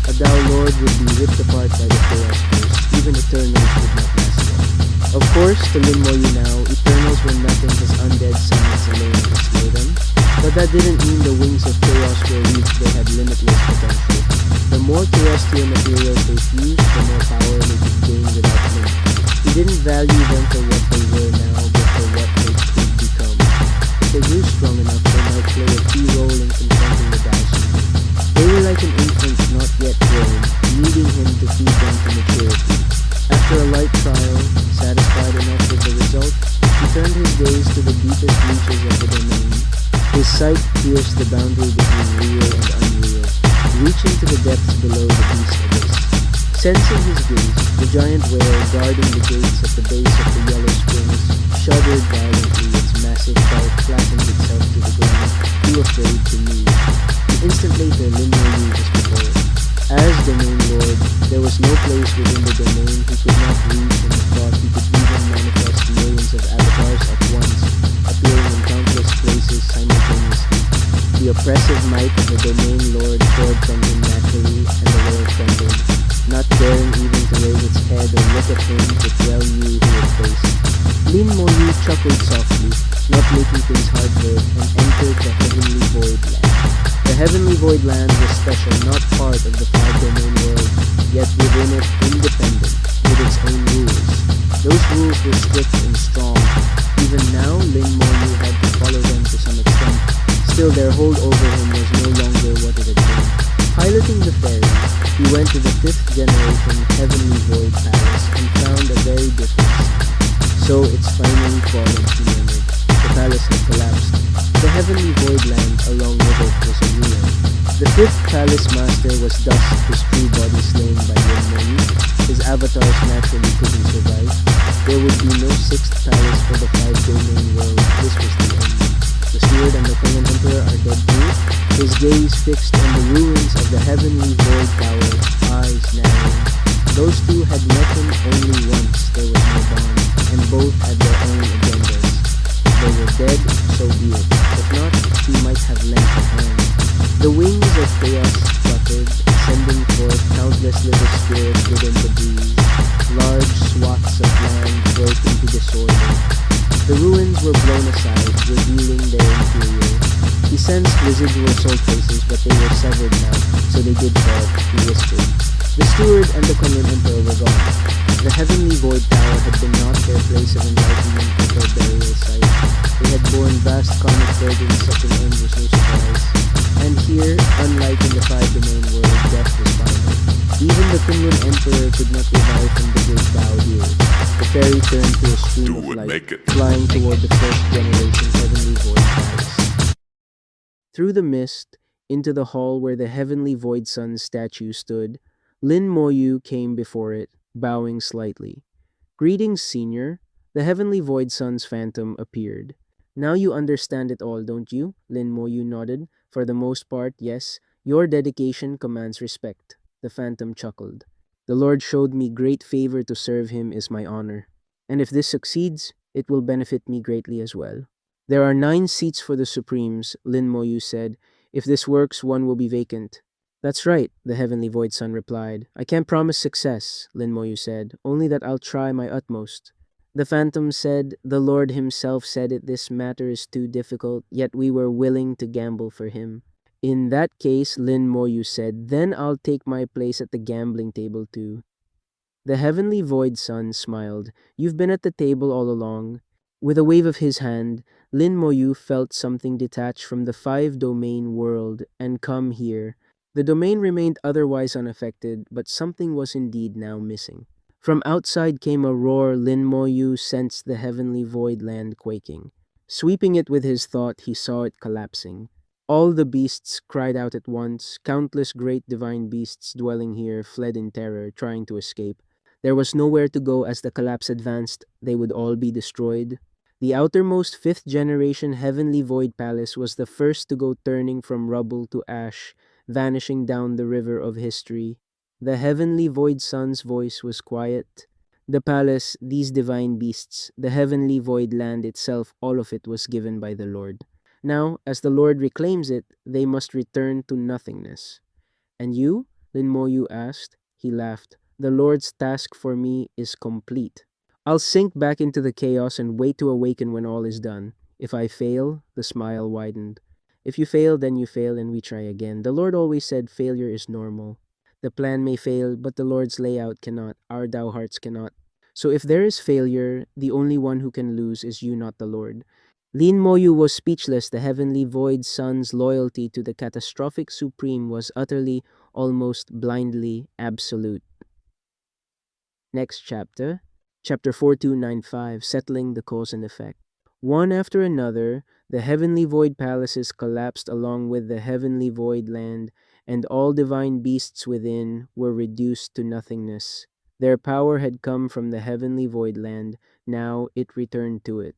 A Tao Lord would be ripped apart by the chaos force. Even Eternals would not last long. Of course, to Lin Moyu now, Eternals were nothing as undead summons alone to slay them. But that didn't mean the wings of chaos were weak, they had limitless potential. The more chaos tier materials they fused, the more power they could gain without limit. He didn't value them for what they were now, but for what they could become. If they grew strong enough, they might play a key role in confronting the Tao Supreme. They were like an infant not yet grown, needing him to feed them to maturity. After a light trial, satisfied enough with the result, he turned his gaze to the deepest reaches of the domain. His sight pierced the boundary between real and unreal, reaching to the depths below the beast abyss. Sensing his gaze, the giant whale guarding the gates at the base of the yellow springs shuddered violently. Its massive bulk flattened itself to the ground, too afraid to move. An instant later, Lin Moyu was before it. As Domain Lord, there was no place within the domain he could not reach, and he thought he could even manifest millions of avatars at once, appearing in countless places simultaneously. The oppressive might of the Domain Lord poured from him naturally, and the world trembled, not daring even to raise its head or look at him it well knew who it faced. Lin Moyu chuckled softly, not making things hard for it, and entered the heavenly void land. The heavenly void land was special, not part of the five-domain world, yet within it independent, with its own rules. Those rules were strict and strong. Even now, Lin Moyu had to follow them to some extent. Still, their hold over him was no longer what it had been. Piloting the ferry, he went to the 5th generation Heavenly Void Palace and found a very different scene. So it's finally fallen, he murmured. The palace had collapsed. The heavenly void land along with it was a ruin. The 5th palace master was dust, his true body slain by Lin Moyu. His avatars naturally couldn't survive. There would be no sixth palace for the five domain worlds. This was the end. The steward and the Klingon emperor are dead too. His gaze fixed on the ruins of the heavenly void tower, eyes narrowing. Those two had met him only once. There was no bond, and both had their own agendas. They were dead, so be it. If not, he might have lent a hand. The wings of chaos fluttered, sending forth countless little spirits within the breeze. Large swaths of land broke into disorder. The ruins were blown aside, revealing their interior. He sensed residual soul traces, but they were severed now, so they did fall, he whispered. The steward and the Kunlun emperor were gone. The heavenly void tower had been not their place of enlightenment but their burial site. They had borne vast karmic burdens, such an end was no surprise. And here, unlike in the five domain world, death was final. Even the Kunlun emperor could not revive from the great Tao here. The ferry turned to a stream of light, flying toward the first generation heavenly void palace. Through the mist, into the hall where the heavenly void sun's statue stood, Lin Moyu came before it, bowing slightly. Greetings, senior. The heavenly void sun's phantom appeared. Now you understand it all, don't you? Lin Moyu nodded. For the most part, yes. Your dedication commands respect. The phantom chuckled. The Lord showed me great favor to serve him is my honor. And if this succeeds, it will benefit me greatly as well. There are 9 seats for the Supremes, Lin Moyu said. If this works, one will be vacant. That's right, the heavenly void sun replied. I can't promise success, Lin Moyu said, only that I'll try my utmost. The phantom said, the Lord himself said it, this matter is too difficult, yet we were willing to gamble for him. In that case, Lin Moyu said, then I'll take my place at the gambling table too. The heavenly void sun smiled. You've been at the table all along. With a wave of his hand, Lin Moyu felt something detach from the five domain world and come here. The domain remained otherwise unaffected, but something was indeed now missing. From outside came a roar. Lin Moyu sensed the heavenly void land quaking. Sweeping it with his thought, he saw it collapsing. All the beasts cried out at once. Countless great divine beasts dwelling here fled in terror, trying to escape. There was nowhere to go as the collapse advanced. They would all be destroyed. The outermost fifth generation heavenly void palace was the first to go, turning from rubble to ash, vanishing down the river of history. The heavenly void sun's voice was quiet. The palace, these divine beasts, the heavenly void land itself, all of it was given by the Lord. Now, as the Lord reclaims it, they must return to nothingness. And you? Lin Moyu asked. He laughed. The Lord's task for me is complete. I'll sink back into the chaos and wait to awaken when all is done. If I fail, the smile widened. If you fail, then you fail and we try again. The Lord always said failure is normal. The plan may fail, but the Lord's layout cannot. Our Tao hearts cannot. So if there is failure, the only one who can lose is you, not the Lord. Lin Moyu was speechless. The heavenly void sun's loyalty to the catastrophic supreme was utterly, almost blindly absolute. Next chapter. Chapter 4295, Settling the Cause and Effect. One after another, the heavenly void palaces collapsed along with the heavenly void land, and all divine beasts within were reduced to nothingness. Their power had come from the heavenly void land, now it returned to it.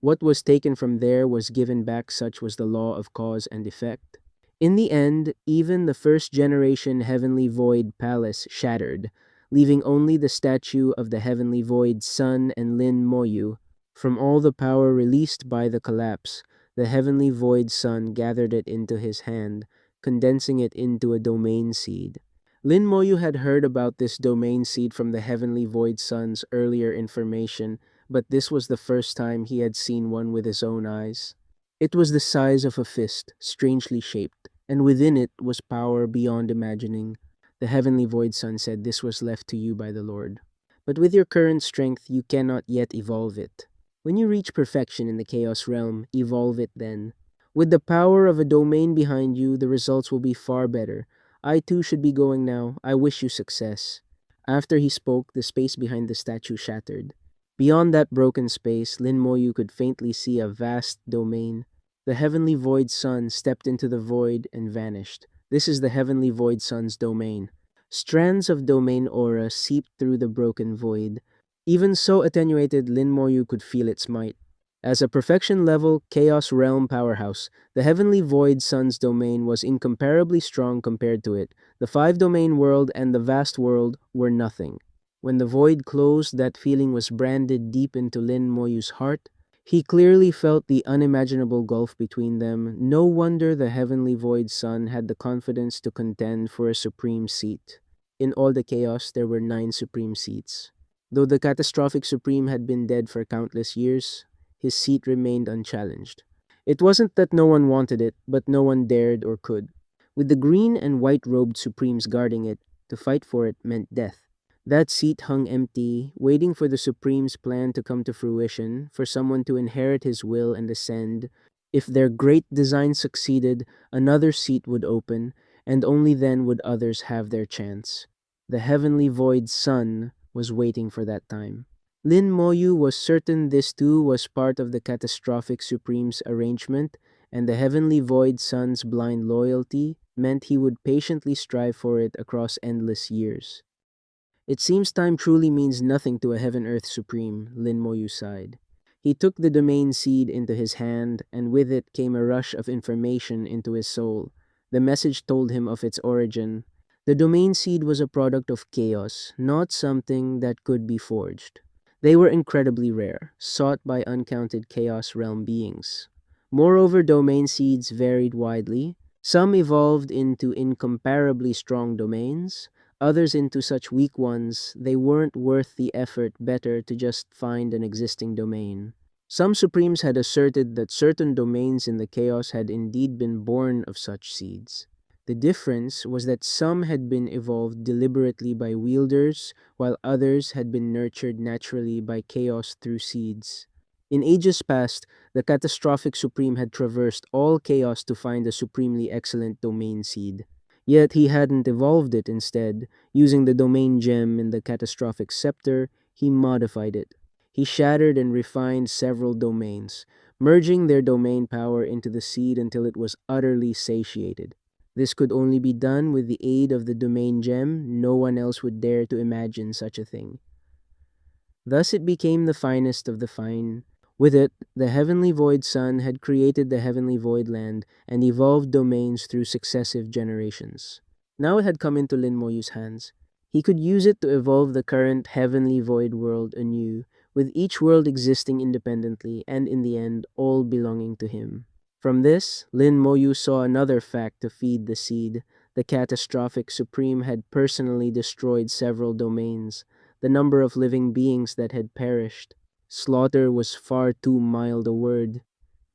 What was taken from there was given back, such was the law of cause and effect. In the end, even the first generation heavenly void palace shattered, leaving only the statue of the heavenly void sun and Lin Moyu. From all the power released by the collapse, the heavenly void sun gathered it into his hand, condensing it into a domain seed. Lin Moyu had heard about this domain seed from the heavenly void sun's earlier information, but this was the first time he had seen one with his own eyes. It was the size of a fist, strangely shaped, and within it was power beyond imagining. The heavenly void sun said this was left to you by the Lord. But with your current strength, you cannot yet evolve it. When you reach perfection in the chaos realm, evolve it then. With the power of a domain behind you, the results will be far better. I too should be going now. I wish you success. After he spoke, the space behind the statue shattered. Beyond that broken space, Lin Moyu could faintly see a vast domain. The heavenly void sun stepped into the void and vanished. This is the heavenly void sun's domain. Strands of domain aura seeped through the broken void. Even so attenuated, Lin Moyu could feel its might. As a perfection level Chaos Realm powerhouse, the Heavenly Void Sun's domain was incomparably strong compared to it. The five domain world and the vast world were nothing. When the void closed, that feeling was branded deep into Lin Moyu's heart. He clearly felt the unimaginable gulf between them. No wonder the Heavenly Void Sun had the confidence to contend for a supreme seat. In all the chaos, there were 9 supreme seats. Though the catastrophic Supreme had been dead for countless years, his seat remained unchallenged. It wasn't that no one wanted it, but no one dared or could. With the green and white robed Supremes guarding it, to fight for it meant death. That seat hung empty, waiting for the Supreme's plan to come to fruition, for someone to inherit his will and ascend. If their great design succeeded, another seat would open, and only then would others have their chance. The heavenly void sun was waiting for that time. Lin Moyu was certain this too was part of the catastrophic Supreme's arrangement, and the heavenly void sun's blind loyalty meant he would patiently strive for it across endless years. It seems time truly means nothing to a Heaven Earth Supreme, Lin Moyu sighed. He took the domain seed into his hand, and with it came a rush of information into his soul. The message told him of its origin. The domain seed was a product of chaos, not something that could be forged. They were incredibly rare, sought by uncounted Chaos Realm beings. Moreover, domain seeds varied widely. Some evolved into incomparably strong domains, others into such weak ones they weren't worth the effort, better to just find an existing domain. Some Supremes had asserted that certain domains in the chaos had indeed been born of such seeds. The difference was that some had been evolved deliberately by wielders, while others had been nurtured naturally by chaos through seeds. In ages past, the catastrophic Supreme had traversed all chaos to find a supremely excellent domain seed. Yet he hadn't evolved it instead. Using the domain gem in the catastrophic scepter, he modified it. He shattered and refined several domains, merging their domain power into the seed until it was utterly satiated. This could only be done with the aid of the domain gem. No one else would dare to imagine such a thing. Thus it became the finest of the fine. With it, the heavenly void sun had created the heavenly void land and evolved domains through successive generations. Now it had come into Lin Moyu's hands. He could use it to evolve the current heavenly void world anew, with each world existing independently and in the end all belonging to him. From this, Lin Moyu saw another fact to feed the seed. The catastrophic Supreme had personally destroyed several domains. The number of living beings that had perished. Slaughter was far too mild a word.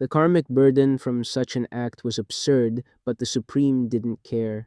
The karmic burden from such an act was absurd, but the Supreme didn't care.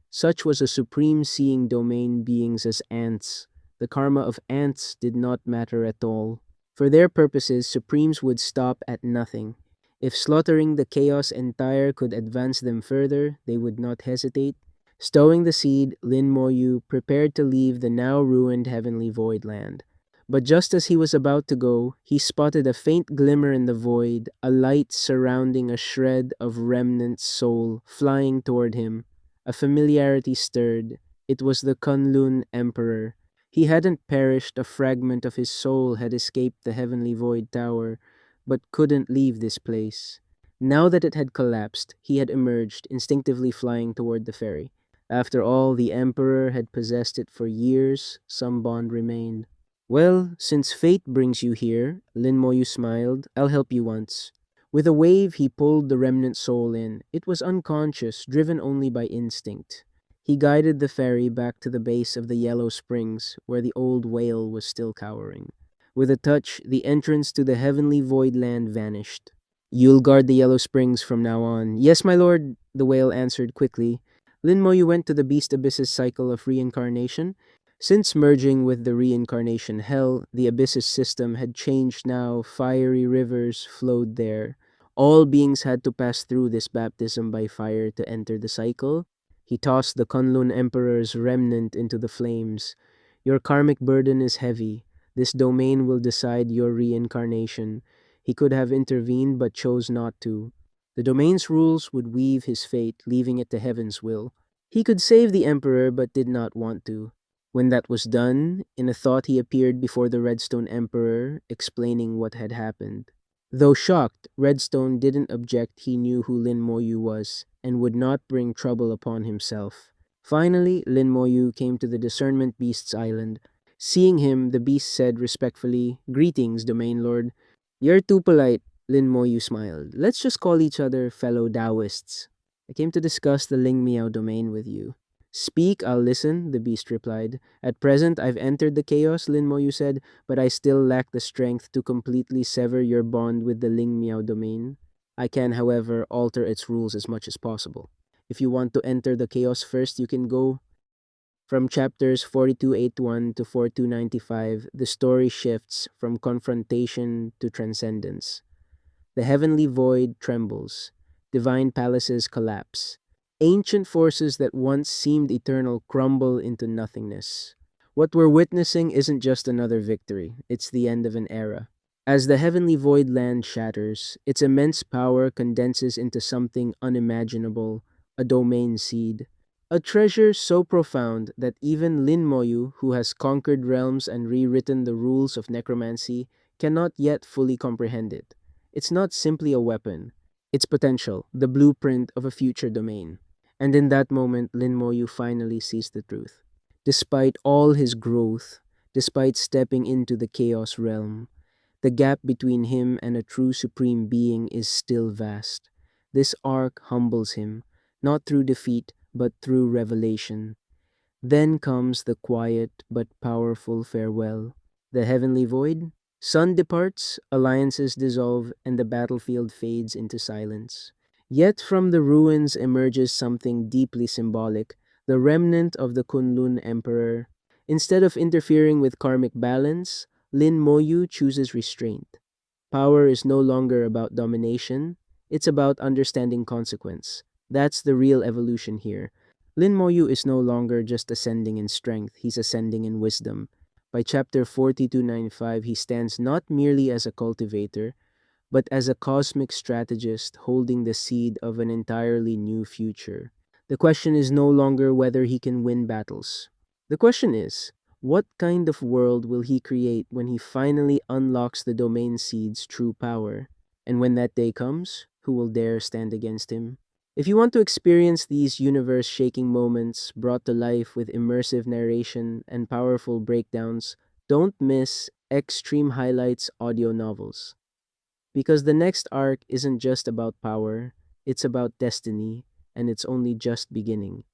Such was a Supreme seeing domain beings as ants. The karma of ants did not matter at all. For their purposes, Supremes would stop at nothing. If slaughtering the chaos entire could advance them further, they would not hesitate. Stowing the seed, Lin Moyu prepared to leave the now ruined heavenly void land. But just as he was about to go, he spotted a faint glimmer in the void, a light surrounding a shred of remnant soul flying toward him. A familiarity stirred. It was the Kunlun Emperor. He hadn't perished, a fragment of his soul had escaped the heavenly void tower, but couldn't leave this place. Now that it had collapsed, he had emerged, instinctively flying toward the ferry. After all, the Emperor had possessed it for years, some bond remained. Well, since fate brings you here, Lin Moyu smiled, I'll help you once. With a wave, he pulled the remnant soul in. It was unconscious, driven only by instinct. He guided the ferry back to the base of the Yellow Springs, where the old whale was still cowering. With a touch, the entrance to the heavenly void land vanished. You'll guard the Yellow Springs from now on. Yes, my lord, the whale answered quickly. Lin Moyu went to the Beast Abyss's cycle of reincarnation. Since merging with the reincarnation hell, the Abyss's system had changed now. Fiery rivers flowed there. All beings had to pass through this baptism by fire to enter the cycle. He tossed the Kunlun Emperor's remnant into the flames. Your karmic burden is heavy. This domain will decide your reincarnation. He could have intervened but chose not to. The domain's rules would weave his fate, leaving it to heaven's will. He could save the Emperor but did not want to. When that was done, in a thought he appeared before the Redstone Emperor, explaining what had happened. Though shocked, Redstone didn't object. He knew who Lin Moyu was, and would not bring trouble upon himself. Finally, Lin Moyu came to the Discernment Beast's island. Seeing him, the beast said respectfully, "Greetings, Domain Lord." "You're too polite," Lin Moyu smiled. "Let's just call each other fellow Taoists. I came to discuss the Ling Miao domain with you." "Speak, I'll listen," the beast replied. "At present, I've entered the chaos," Lin Moyu said, "but I still lack the strength to completely sever your bond with the Ling Miao domain. I can, however, alter its rules as much as possible. If you want to enter the chaos first, you can go." From chapters 4281 to 4295, the story shifts from confrontation to transcendence. The heavenly void trembles. Divine palaces collapse. Ancient forces that once seemed eternal crumble into nothingness. What we're witnessing isn't just another victory, it's the end of an era. As the heavenly void land shatters, its immense power condenses into something unimaginable, a domain seed. A treasure so profound that even Lin Moyu, who has conquered realms and rewritten the rules of necromancy, cannot yet fully comprehend it. It's not simply a weapon. It's potential, the blueprint of a future domain. And in that moment, Lin Moyu finally sees the truth. Despite all his growth, despite stepping into the chaos realm, the gap between him and a true supreme being is still vast. This arc humbles him, not through defeat, but through revelation. Then comes the quiet but powerful farewell. The heavenly void? Sun departs, alliances dissolve, and the battlefield fades into silence. Yet from the ruins emerges something deeply symbolic, the remnant of the Kunlun Emperor. Instead of interfering with karmic balance, Lin Moyu chooses restraint. Power is no longer about domination, it's about understanding consequence. That's the real evolution here. Lin Moyu is no longer just ascending in strength, he's ascending in wisdom. By chapter 4295, he stands not merely as a cultivator, but as a cosmic strategist holding the seed of an entirely new future. The question is no longer whether he can win battles. The question is, what kind of world will he create when he finally unlocks the domain seed's true power? And when that day comes, who will dare stand against him? If you want to experience these universe shaking moments brought to life with immersive narration and powerful breakdowns, don't miss Extreme Highlights audio novels. Because the next arc isn't just about power, it's about destiny, and it's only just beginning.